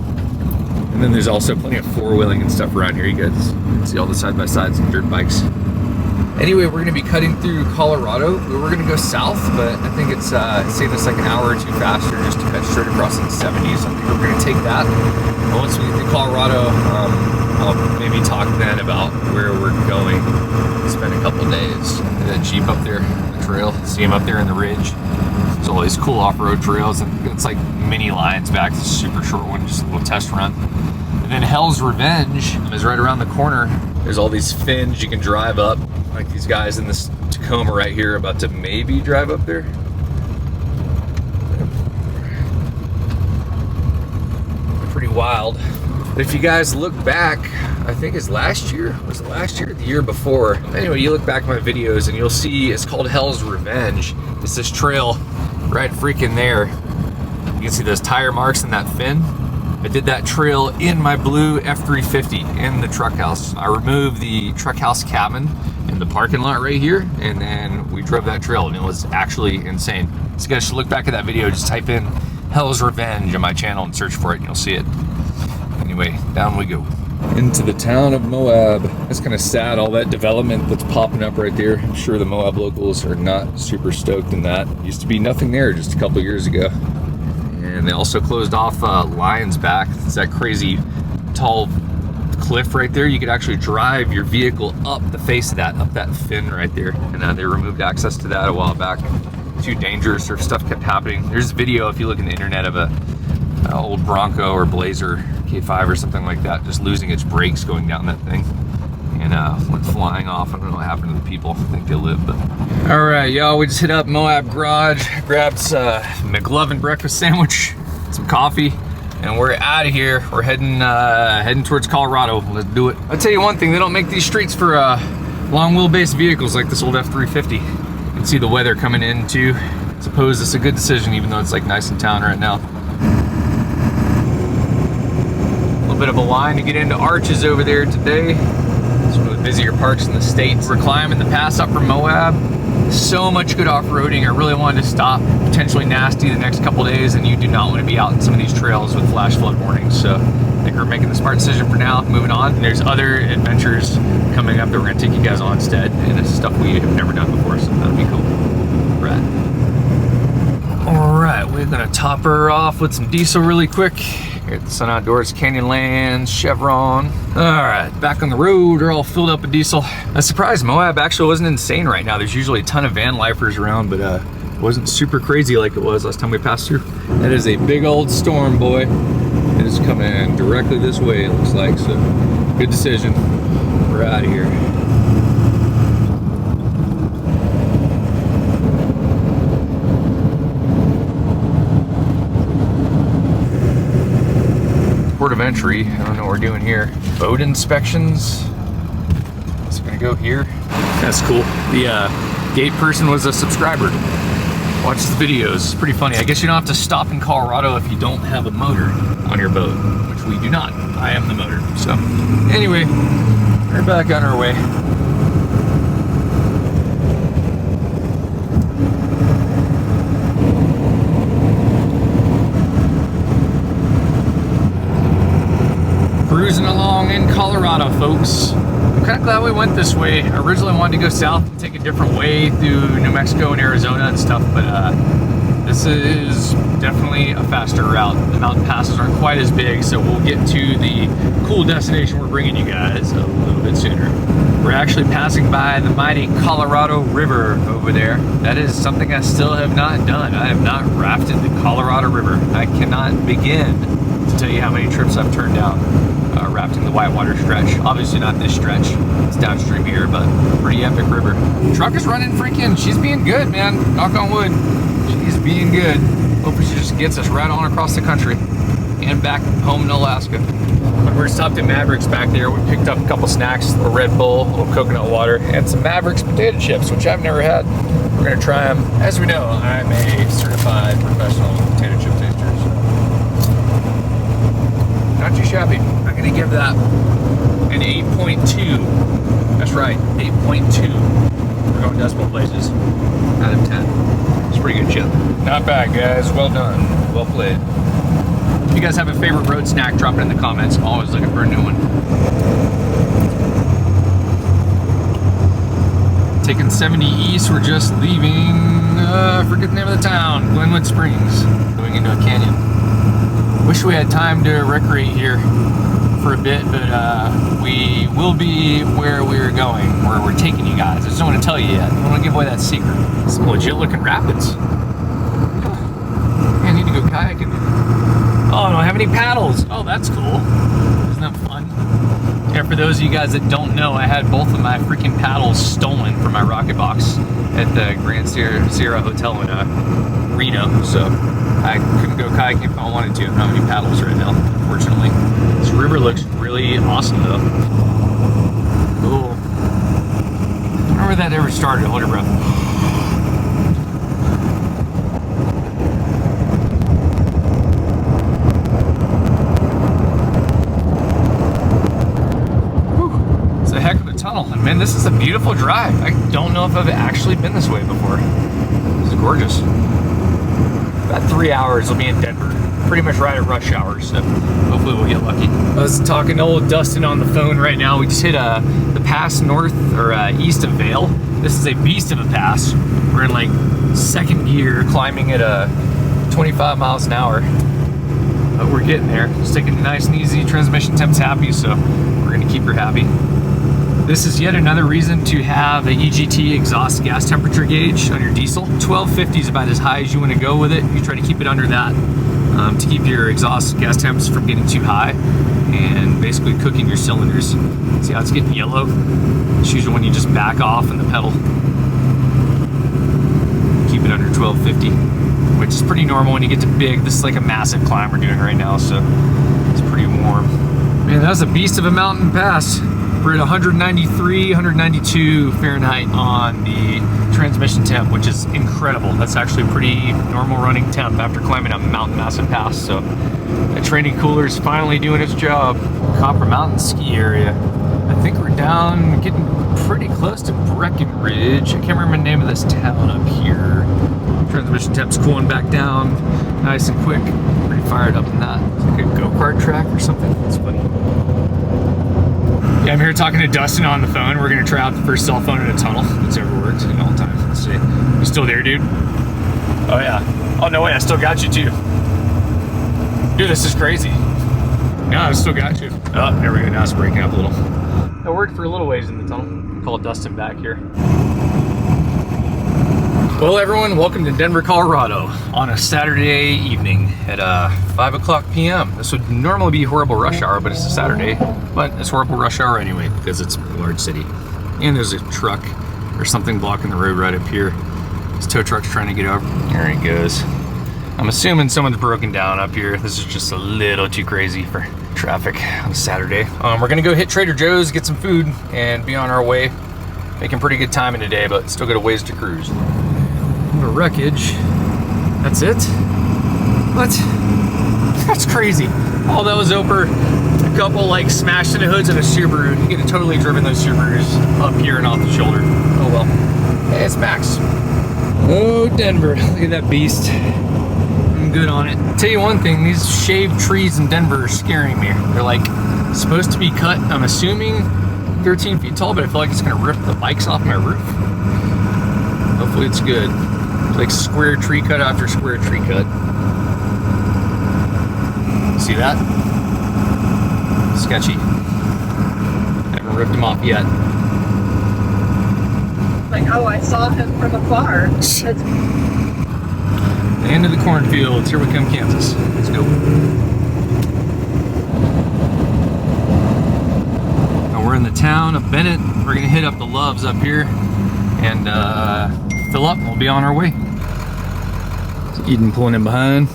And then there's also plenty of four-wheeling and stuff around here. You guys can see all the side-by-sides and dirt bikes. Anyway, we're gonna be cutting through Colorado. We were gonna go south, but I think it's saving us like an hour or two faster just to cut straight across in the 70s. I think we're gonna take that. And once we get to Colorado, I'll maybe talk then about where we're going. Spend a couple days. That Jeep up there on the trail. See him up there in the ridge. There's all these cool off-road trails, and it's like mini Lions back. It's a super short one, just a little test run. And then Hell's Revenge is right around the corner. There's all these fins you can drive up, like these guys in this Tacoma right here about to maybe drive up there. Pretty wild. But if you guys look back, I think it's last year. Was it last year or the year before? Anyway, you look back at my videos and you'll see it's called Hell's Revenge. It's this trail right freaking there. You can see those tire marks in that fin. I did that trail in my blue F350 in the truck house. I removed the truck house cabin in the parking lot right here, and then we drove that trail, and it was actually insane. So you guys should look back at that video. Just type in Hell's Revenge on my channel and search for it, and you'll see it. Anyway. Anyway, down we go. Into the town of Moab. It's kind of sad, all that development that's popping up right there. I'm sure the Moab locals are not super stoked in that. Used to be nothing there just a couple years ago. And they also closed off Lion's Back. It's that crazy tall cliff right there. You could actually drive your vehicle up the face of that, up that fin right there. And they removed access to that a while back. Too dangerous, or stuff kept happening. There's a video, if you look in the internet, of a old Bronco or Blazer K5 or something like that, just losing its brakes going down that thing, and went flying off. I don't know what happened to the people. I think they lived, but. All right, y'all, we just hit up Moab Garage, grabbed McLovin breakfast sandwich, some coffee, and we're out of here. We're heading towards Colorado. Let's do it. I'll tell you one thing, they don't make these streets for long wheelbase vehicles like this old F350. You can see the weather coming in too. I suppose it's a good decision, even though it's like nice in town right now. Bit of a line to get into Arches over there today. It's one of the busier parks in the States. We're climbing the pass up from Moab. So much good off-roading. I really wanted to stop. Potentially nasty the next couple days, and you do not want to be out in some of these trails with flash flood warnings. So I think we're making the smart decision for now, moving on. And there's other adventures coming up that we're going to take you guys on instead, and it's stuff we have never done before, so that'll be cool. Right. All right, we're going to top her off with some diesel really quick. Here at the Sun Outdoors, Canyonlands, Chevron. All right, back on the road. We're all filled up with diesel. I'm surprised Moab actually wasn't insane right now. There's usually a ton of van lifers around, but it wasn't super crazy like it was last time we passed through. That is a big old storm, boy. It is coming directly this way, it looks like, so good decision. We're out of here. Port of entry. I don't know what we're doing here. Boat inspections. It's gonna go here. That's cool. The gate person was a subscriber. Watches the videos. It's pretty funny. I guess you don't have to stop in Colorado if you don't have a motor on your boat, which we do not. I am the motor. So anyway, we're back on our way. Cruising along in Colorado, folks. I'm kind of glad we went this way. I originally wanted to go south and take a different way through New Mexico and Arizona and stuff, but this is definitely a faster route. The mountain passes aren't quite as big, so we'll get to the cool destination we're bringing you guys a little bit sooner. We're actually passing by the mighty Colorado River over there. That is something I still have not done. I have not rafted the Colorado River. I cannot begin to tell you how many trips I've turned down rafting the Whitewater stretch. Obviously not this stretch. It's downstream here, but pretty epic river. Truck is running freaking, she's being good, man. Knock on wood. She's being good. Hopefully she just gets us right on across the country and back home in Alaska. When we stopped at Mavericks back there, we picked up a couple snacks, a Red Bull, a little coconut water, and some Mavericks potato chips, which I've never had. We're gonna try them. As we know, I'm a certified professional potato chip taster. Not too shabby. I'm gonna give that an 8.2. That's right, 8.2. We're going decimal places out of 10. It's a pretty good chip. Not bad, guys. Well done. Well played. If you guys have a favorite road snack, drop it in the comments. I'm always looking for a new one. Taking 70 east. We're just leaving, I forget the name of the town, Glenwood Springs, going into a canyon. Wish we had time to recreate here for a bit, but we will be where we're going, where we're taking you guys. I just don't want to tell you yet. I don't want to give away that secret. Some legit looking rapids. I need to go kayaking. Oh, I don't have any paddles. Oh, that's cool. Isn't that fun? Yeah, for those of you guys that don't know, I had both of my freaking paddles stolen from my rocket box at the Grand Sierra Hotel in Reno, so I couldn't go kayaking if I wanted to. I don't have any paddles right now, unfortunately. This river looks really awesome, though. Cool. I don't know where that ever started. Hold your breath. Tunnel. And man, this is a beautiful drive. I don't know if I've actually been this way before. This is gorgeous. About 3 hours we'll be in Denver. pretty much right at rush hour, so hopefully we'll get lucky. I was talking to old Dustin on the phone right now. We just hit the pass north or east of Vale. This is a beast of a pass. We're in like second gear, climbing at 25 miles an hour. But we're getting there. Just taking it nice and easy. Transmission temp's happy, so we're gonna keep her happy. This is yet another reason to have a EGT exhaust gas temperature gauge on your diesel. 1250 is about as high as you want to go with it. You try to keep it under that to keep your exhaust gas temps from getting too high and basically cooking your cylinders. See how it's getting yellow? It's usually when you just back off in the pedal. Keep it under 1250, which is pretty normal when you get to big. This is like a massive climb we're doing right now, so it's pretty warm. Man, that was a beast of a mountain pass. We're at 193, 192 Fahrenheit on the transmission temp, which is incredible. That's actually a pretty normal running temp after climbing a mountain massive pass. So the training cooler is finally doing its job. Copper Mountain ski area. I think we're down, getting pretty close to Breckenridge. I can't remember the name of this town up here. Transmission temp's cooling back down, nice and quick. Pretty fired up in that. It's like a go-kart track or something. It's funny. Yeah, I'm here talking to Dustin on the phone. We're gonna try out the first cell phone in a tunnel that's ever worked in all time. Let's see. You still there, dude? Oh yeah. Oh no way, I still got you too. Dude, this is crazy. No, I still got you. Oh, there we go. Now it's breaking up a little. That worked for a little ways in the tunnel. Call Dustin back here. Well, everyone, welcome to Denver, Colorado on a Saturday evening at 5:00 p.m. This would normally be horrible rush hour, but it's a Saturday. But it's horrible rush hour anyway because it's a large city. And there's a truck or something blocking the road right up here. This tow truck's trying to get over. There he goes. I'm assuming someone's broken down up here. This is just a little too crazy for traffic on a Saturday. We're gonna go hit Trader Joe's, get some food, and be on our way. Making pretty good time in the day, but still got a ways to cruise. The wreckage. That's it? What? That's crazy. All that was over a couple like smashed into hoods and a Subaru. You could have totally driven those Subarus up here and off the shoulder. Oh well. Hey, it's Max. Oh, Denver. Look at that beast. I'm good on it. I'll tell you one thing, these shaved trees in Denver are scaring me. They're like supposed to be cut, I'm assuming 13 feet tall, but I feel like it's gonna rip the bikes off my roof. Hopefully it's good. Like square tree cut after square tree cut. See that? Sketchy. Haven't ripped him off yet. Like, oh, I saw him from afar. That's The end of the cornfields. Here we come, Kansas. Let's go. Now we're in the town of Bennett. We're gonna hit up the Loves up here and fill up and we'll be on our way. Eden pulling in behind.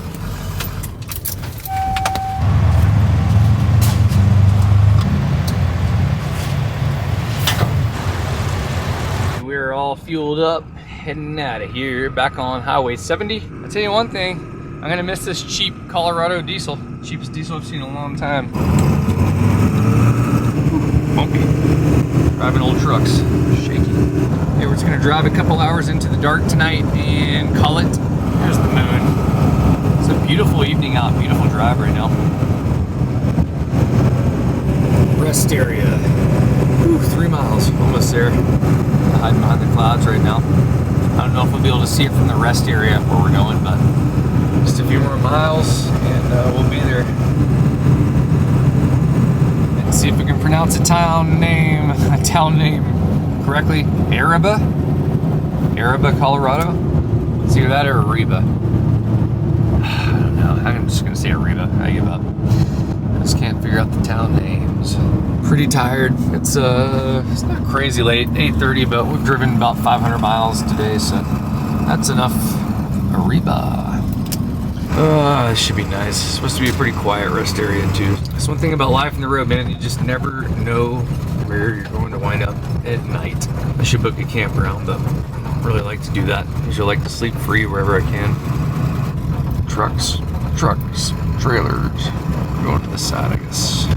We're all fueled up, heading out of here, back on Highway 70. I'll tell you one thing, I'm gonna miss this cheap Colorado diesel. Cheapest diesel I've seen in a long time. Bumpy. Driving old trucks, shaky. Okay, we're just gonna drive a couple hours into the dark tonight and call it. There's the moon. It's a beautiful evening out, beautiful drive right now. Rest area. Whew, 3 miles, almost there. Hiding behind the clouds right now. I don't know if we'll be able to see it from the rest area where we're going, but just a few more miles and we'll be there. And see if we can pronounce a town name correctly. Ariba, Colorado. It's either that or Ariba. I don't know. I'm just gonna say Ariba. I give up. I just can't figure out the town names. Pretty tired. It's not crazy late, 8:30, but we've driven about 500 miles today, so that's enough. Ariba. This should be nice. It's supposed to be a pretty quiet rest area too. That's one thing about life on the road, man. You just never know where you're going to wind up at night. I should book a campground, but I don't really like to do that. I usually like to sleep free wherever I can. Trucks, trailers. We're going to the side, I guess.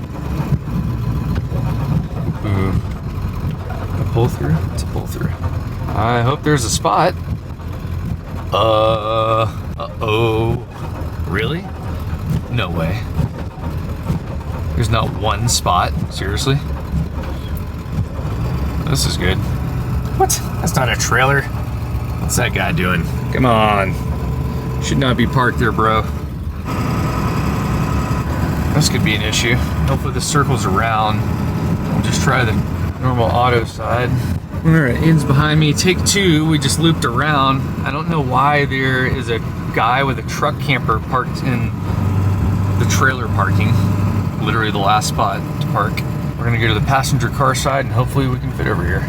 A pull through? It's a pull through. I hope there's a spot. Uh-oh. Really? No way. There's not one spot. Seriously? This is good. What? That's not a trailer. What's that guy doing? Come on. Should not be parked there, bro. This could be an issue. Hopefully this circles around. We'll just try the normal auto side. All right, Ian's behind me. Take two, we just looped around. I don't know why there is a guy with a truck camper parked in the trailer parking. Literally the last spot to park. We're gonna go to the passenger car side and hopefully we can fit over here.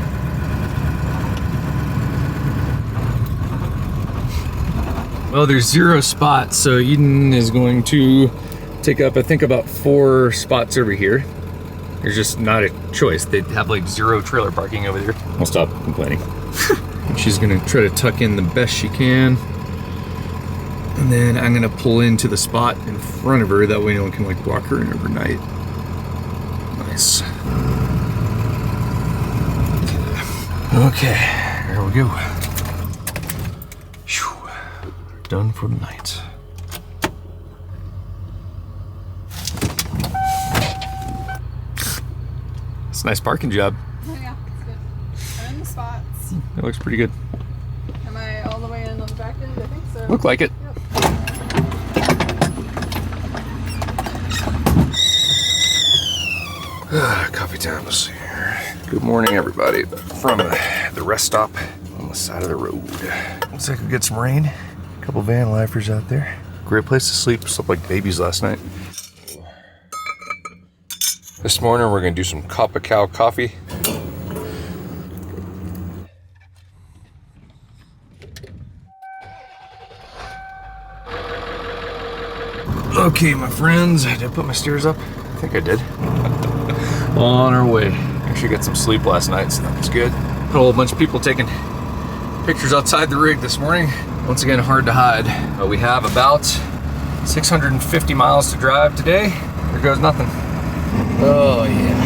Well, there's 0 spots, so Eden is going to take up, I think, about 4 spots over here. There's just not a choice. They have like 0 trailer parking over there. I'll stop complaining. She's gonna try to tuck in the best she can. And then I'm gonna pull into the spot in front of her. That way no one can like block her in overnight. Nice. Okay, here we go. Whew. Done for the night. It's a nice parking job. Yeah, it's good. I'm in the spots. It looks pretty good. Am I all the way in on the back end? I think so. Look like it. Yep. Coffee time. Let's see here. Good morning, everybody. From the rest stop on the side of the road. Looks like we get some rain. A couple van lifers out there. Great place to sleep. Slept like babies last night. This morning we're gonna do some Coppa Cow coffee. Okay, my friends, did I put my steers up? I think I did. On our way. Actually got some sleep last night, so that was good. Put a whole bunch of people taking pictures outside the rig this morning. Once again, hard to hide. We have about 650 miles to drive today. There goes nothing. Oh yeah.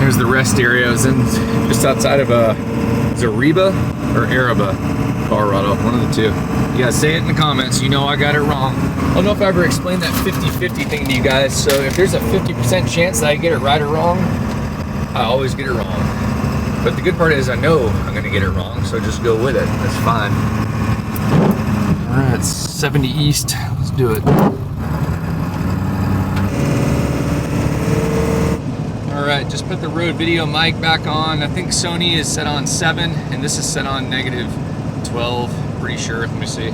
There's the rest area. I was in just outside of Zariba or Araba, Colorado, one of the two. You guys say it in the comments, you know I got it wrong. I don't know if I ever explained that 50-50 thing to you guys, so if there's a 50% chance that I get it right or wrong, I always get it wrong. But the good part is I know I'm gonna get it wrong, so just go with it, that's fine. All right, 70 East, let's do it. All right, just put the Rode video mic back on. I think Sony is set on 7, and this is set on -12, pretty sure, let me see.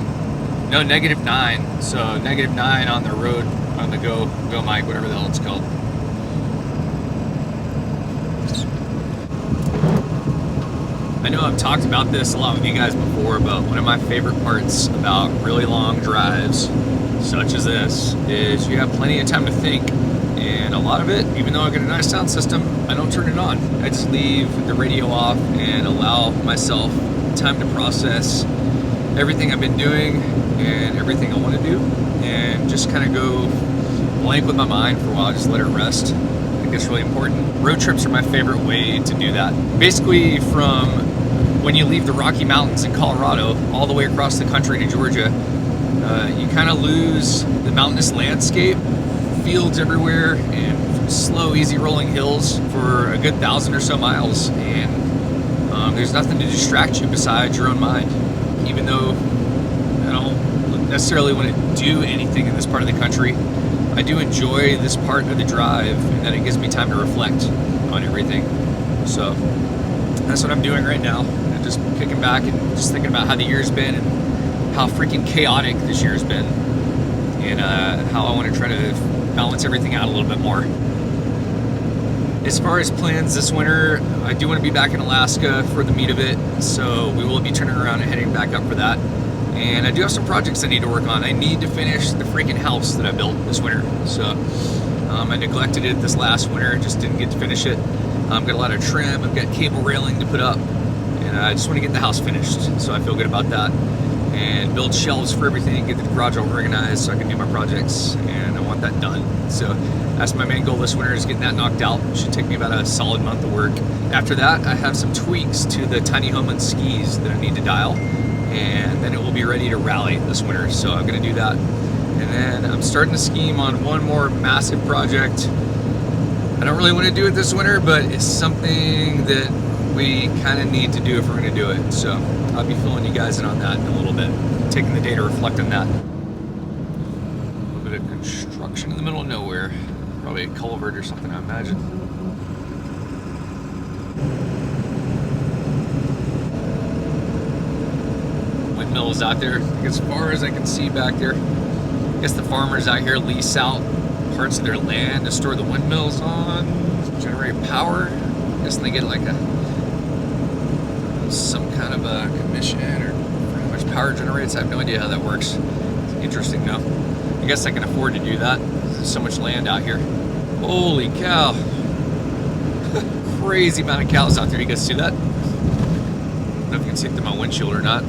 No, -9, so -9 on the Rode, on the Go mic, whatever the hell it's called. I know I've talked about this a lot with you guys before, but one of my favorite parts about really long drives, such as this, is you have plenty of time to think. And a lot of it, even though I got a nice sound system, I don't turn it on. I just leave the radio off and allow myself time to process everything I've been doing and everything I want to do, and just kind of go blank with my mind for a while, just let it rest. I think it's really important. Road trips are my favorite way to do that. Basically, from when you leave the Rocky Mountains in Colorado all the way across the country to Georgia, you kind of lose the mountainous landscape, fields everywhere, and slow, easy rolling hills for a good 1,000 or so miles, and there's nothing to distract you besides your own mind. Even though I don't necessarily want to do anything in this part of the country, I do enjoy this part of the drive, and that it gives me time to reflect on everything. So that's what I'm doing right now. I'm just kicking back and just thinking about how the year's been and how freaking chaotic this year's been, and how I want to try to balance everything out a little bit more. As far as plans this winter, I do want to be back in Alaska for the meat of it, so we will be turning around and heading back up for that. And I do have some projects I need to work on. I need to finish the freaking house that I built this winter. So I neglected it this last winter, just didn't get to finish it. I've got a lot of trim, I've got cable railing to put up, and I just want to get the house finished, so I feel good about that. And build shelves for everything, get the garage all organized so I can do my projects, and I want that done. So that's my main goal this winter, is getting that knocked out. It should take me about a solid month of work. After that, I have some tweaks to the tiny home and skis that I need to dial. and then it will be ready to rally this winter. So I'm gonna do that. And then I'm starting to scheme on one more massive project. I don't really want to do it this winter, but it's something that we kind of need to do if we're going to do it. So I'll be filling you guys in on that in a little bit, taking the day to reflect on that. A little bit of construction in the middle of nowhere. Probably a culvert or something, I imagine. Windmills out there, as far as I can see back there. I guess the farmers out here lease out parts of their land to store the windmills on, generate power. I guess they get like some kind of a commission or how much power generates. I have no idea how that works. It's interesting though. I guess I can afford to do that. There's so much land out here. Holy cow. Crazy amount of cows out there. You guys see that? I don't know if you can see it through my windshield or not.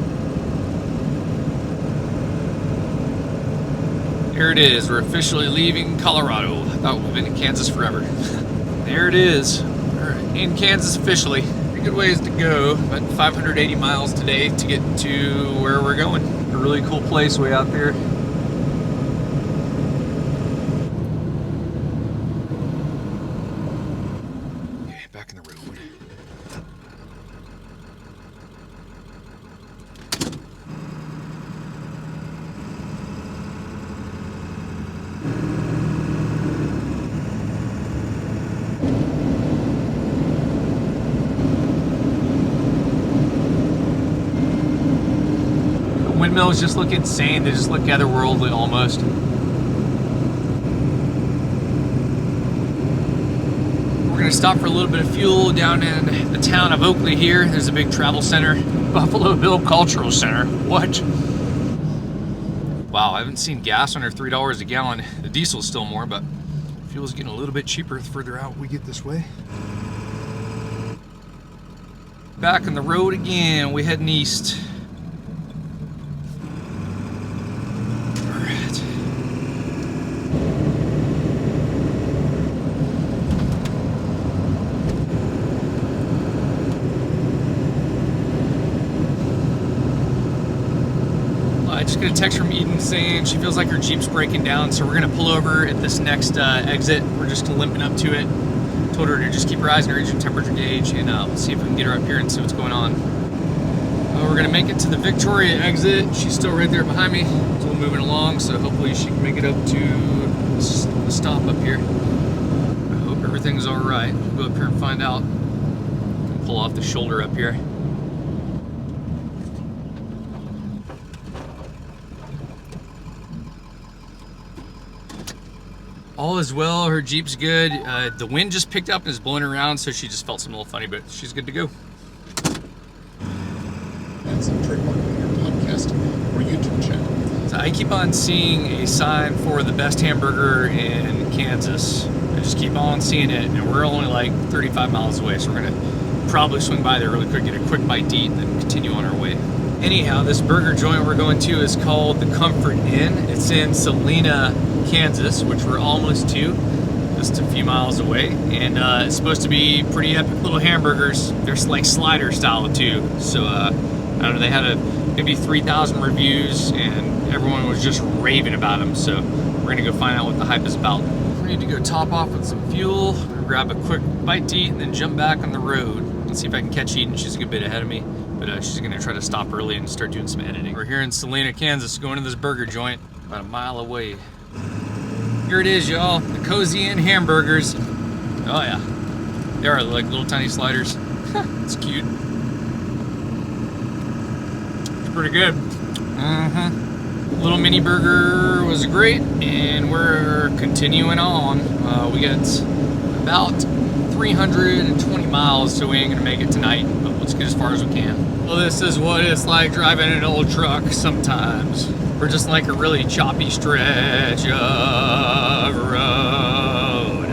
Here it is. We're officially leaving Colorado. I thought we've been in Kansas forever. There it is. We're in Kansas officially. Pretty good ways to go. About 580 miles today to get to where we're going. A really cool place way out there. Okay, back in the road. Windmills just look insane. They just look otherworldly almost. We're gonna stop for a little bit of fuel down in the town of Oakley here. There's a big travel center. Buffalo Bill Cultural Center. What? Wow, I haven't seen gas under $3 a gallon. The diesel's still more, but fuel's getting a little bit cheaper the further out we get this way. Back on the road again. We're heading east. Just got a text from Eden saying she feels like her Jeep's breaking down, so we're gonna pull over at this next exit. We're just limping up to it. Told her to just keep her eyes on her engine temperature gauge, and we'll see if we can get her up here and see what's going on. We're gonna make it to the Victoria exit. She's still right there behind me. So we're moving along, so hopefully she can make it up to the stop up here. I hope everything's all right. We'll go up here and find out. Pull off the shoulder up here. All is well, her Jeep's good. The wind just picked up and is blowing around, so she just felt something a little funny, but she's good to go. That's a trademark on your podcast or YouTube channel. So I keep on seeing a sign for the best hamburger in Kansas. I just keep on seeing it, and we're only like 35 miles away, so we're gonna probably swing by there really quick, get a quick bite to eat, and then continue on our way. Anyhow, this burger joint we're going to is called the Comfort Inn. It's in Salina, Kansas, which we're almost to, just a few miles away, and it's supposed to be pretty epic little hamburgers. They're like slider style too, so I don't know, they had maybe 3,000 reviews and everyone was just raving about them, so we're gonna go find out what the hype is about. We need to go top off with some fuel, grab a quick bite to eat, and then jump back on the road. Let's see if I can catch Eden. She's a good bit ahead of me, but she's gonna try to stop early and start doing some editing. We're here in Salina, Kansas, going to this burger joint about a mile away. Here it is, y'all, the Cozy Inn hamburgers. Oh yeah, they are like little tiny sliders. It's cute. It's pretty good. Little mini burger was great, and we're continuing on. We got about 320 miles, so we ain't gonna make it tonight, but let's get as far as we can. Well, this is what it's like driving an old truck sometimes. We're just like a really choppy stretch of road.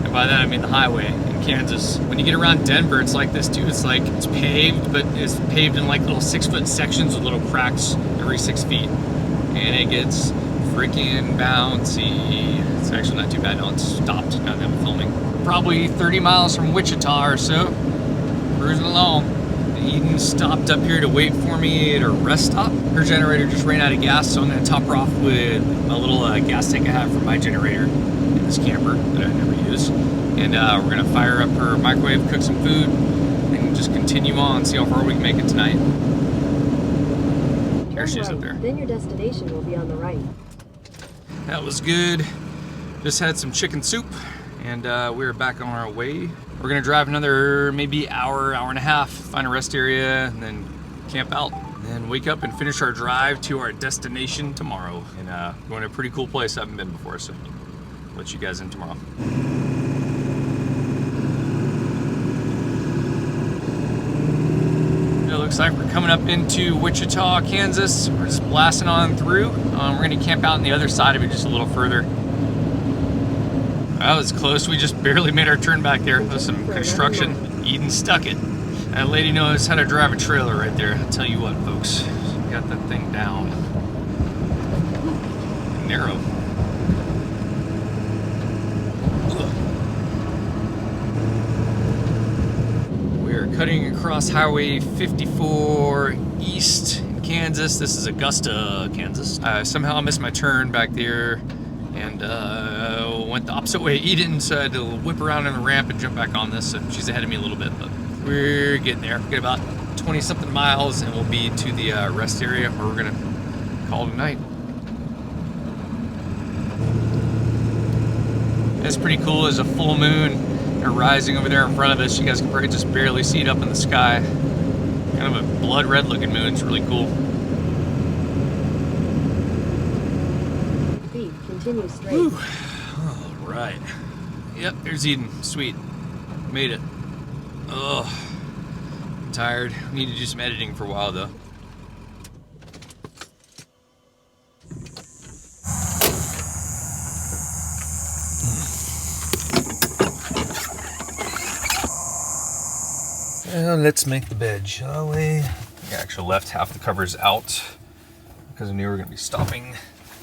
And by that I mean the highway in Kansas. When you get around Denver, it's like this too. It's like it's paved, but it's paved in like little 6-foot sections with little cracks every 6 feet. And it gets freaking bouncy. It's actually not too bad now. It's stopped now that I'm filming. Probably 30 miles from Wichita or so. Cruising along. The Eden stopped up here to wait for me at a rest stop. Her generator just ran out of gas, so I'm gonna top her off with a little gas tank I have for my generator in this camper that I never use. And we're gonna fire up her microwave, cook some food, and just continue on, see how far we can make it tonight. There she is up there. Then your destination will be on the right. That was good. Just had some chicken soup, and we're back on our way. We're gonna drive another maybe hour and a half, find a rest area, and then camp out. And then wake up and finish our drive to our destination tomorrow. And going to a pretty cool place I haven't been before, so I'll let you guys in tomorrow. It looks like we're coming up into Wichita, Kansas. We're just blasting on through. We're gonna camp out on the other side of it just a little further. That was close. We just barely made our turn back there. There's some construction. Eden stuck it. That lady knows how to drive a trailer right there. I'll tell you what, folks. She got that thing down. Narrow. We are cutting across Highway 54 east in Kansas. This is Augusta, Kansas. I somehow missed my turn back there and went the opposite way Eden, so I had to whip around in the ramp and jump back on this. So she's ahead of me a little bit, but we're getting there. We've got about 20 something miles and we'll be to the rest area where we're gonna call it a night. It's pretty cool. There's a full moon rising over there in front of us. You guys can probably just barely see it up in the sky. Kind of a blood red looking moon. It's really cool. Continue straight. Whew. All right. Yep, there's Eden. Sweet. Made it. Oh, I'm tired. Need to do some editing for a while though. Well, let's make the bed, shall we? I actually left half the covers out because I knew we were going to be stopping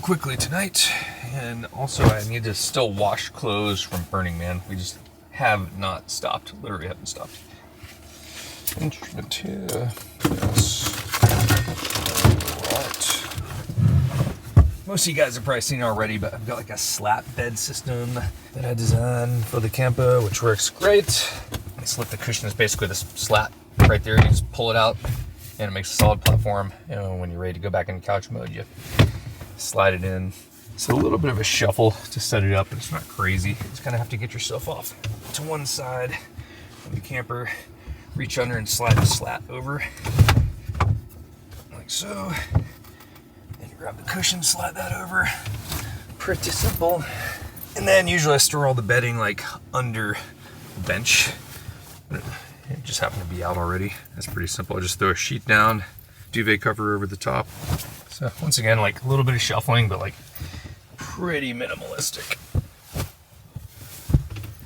quickly tonight, and also I need to still wash clothes from Burning Man. We just have not stopped, literally haven't stopped. Instrument here. Yes. Right. Most of you guys have probably seen it already, but I've got like a slat bed system that I designed for the camper, which works great. This lift the cushion is basically this slat right there. You just pull it out and it makes a solid platform. You know, when you're ready to go back into couch mode, you slide it in. It's a little bit of a shuffle to set it up, but it's not crazy. You just kind of have to get yourself off to one side of the camper, reach under and slide the slat over, like so. Then you grab the cushion, slide that over. Pretty simple. And then usually I store all the bedding like under the bench. It just happened to be out already. That's pretty simple. I just throw a sheet down, duvet cover over the top. So once again, like a little bit of shuffling, but like pretty minimalistic.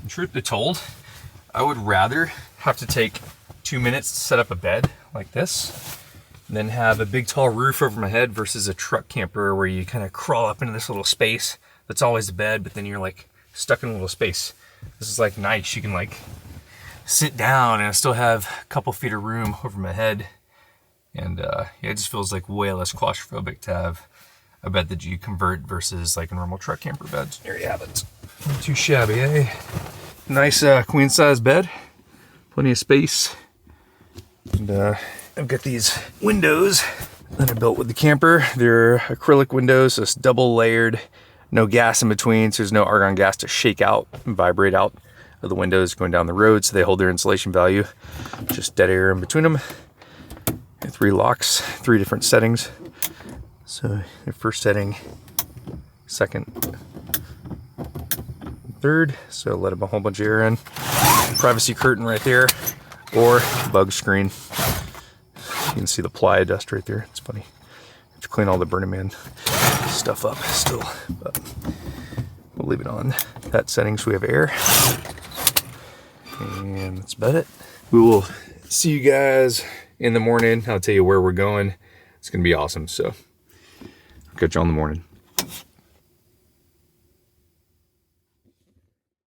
And truth be told, I would rather have to take 2 minutes to set up a bed like this than have a big tall roof over my head versus a truck camper where you kind of crawl up into this little space that's always a bed, but then you're like stuck in a little space. This is like nice. You can like sit down and I still have a couple feet of room over my head. And yeah, it just feels like way less claustrophobic to have a bed that you convert versus like a normal truck camper bed. There you have it. Not too shabby, eh? Nice queen size bed, plenty of space. And I've got these windows that I built with the camper. They're acrylic windows, so it's double layered, no gas in between, so there's no argon gas to shake out and vibrate out of the windows going down the road, so they hold their insulation value. Just dead air in between them. 3 locks, 3 different settings. So the first setting, second, third. So let a whole bunch of air in. Privacy curtain right there, or bug screen. You can see the ply dust right there. It's funny. I have to clean all the Burning Man stuff up still, but we'll leave it on that setting so we have air. And that's about it. We will see you guys in the morning. I'll tell you where we're going. It's gonna be awesome. So I'll catch you on the morning.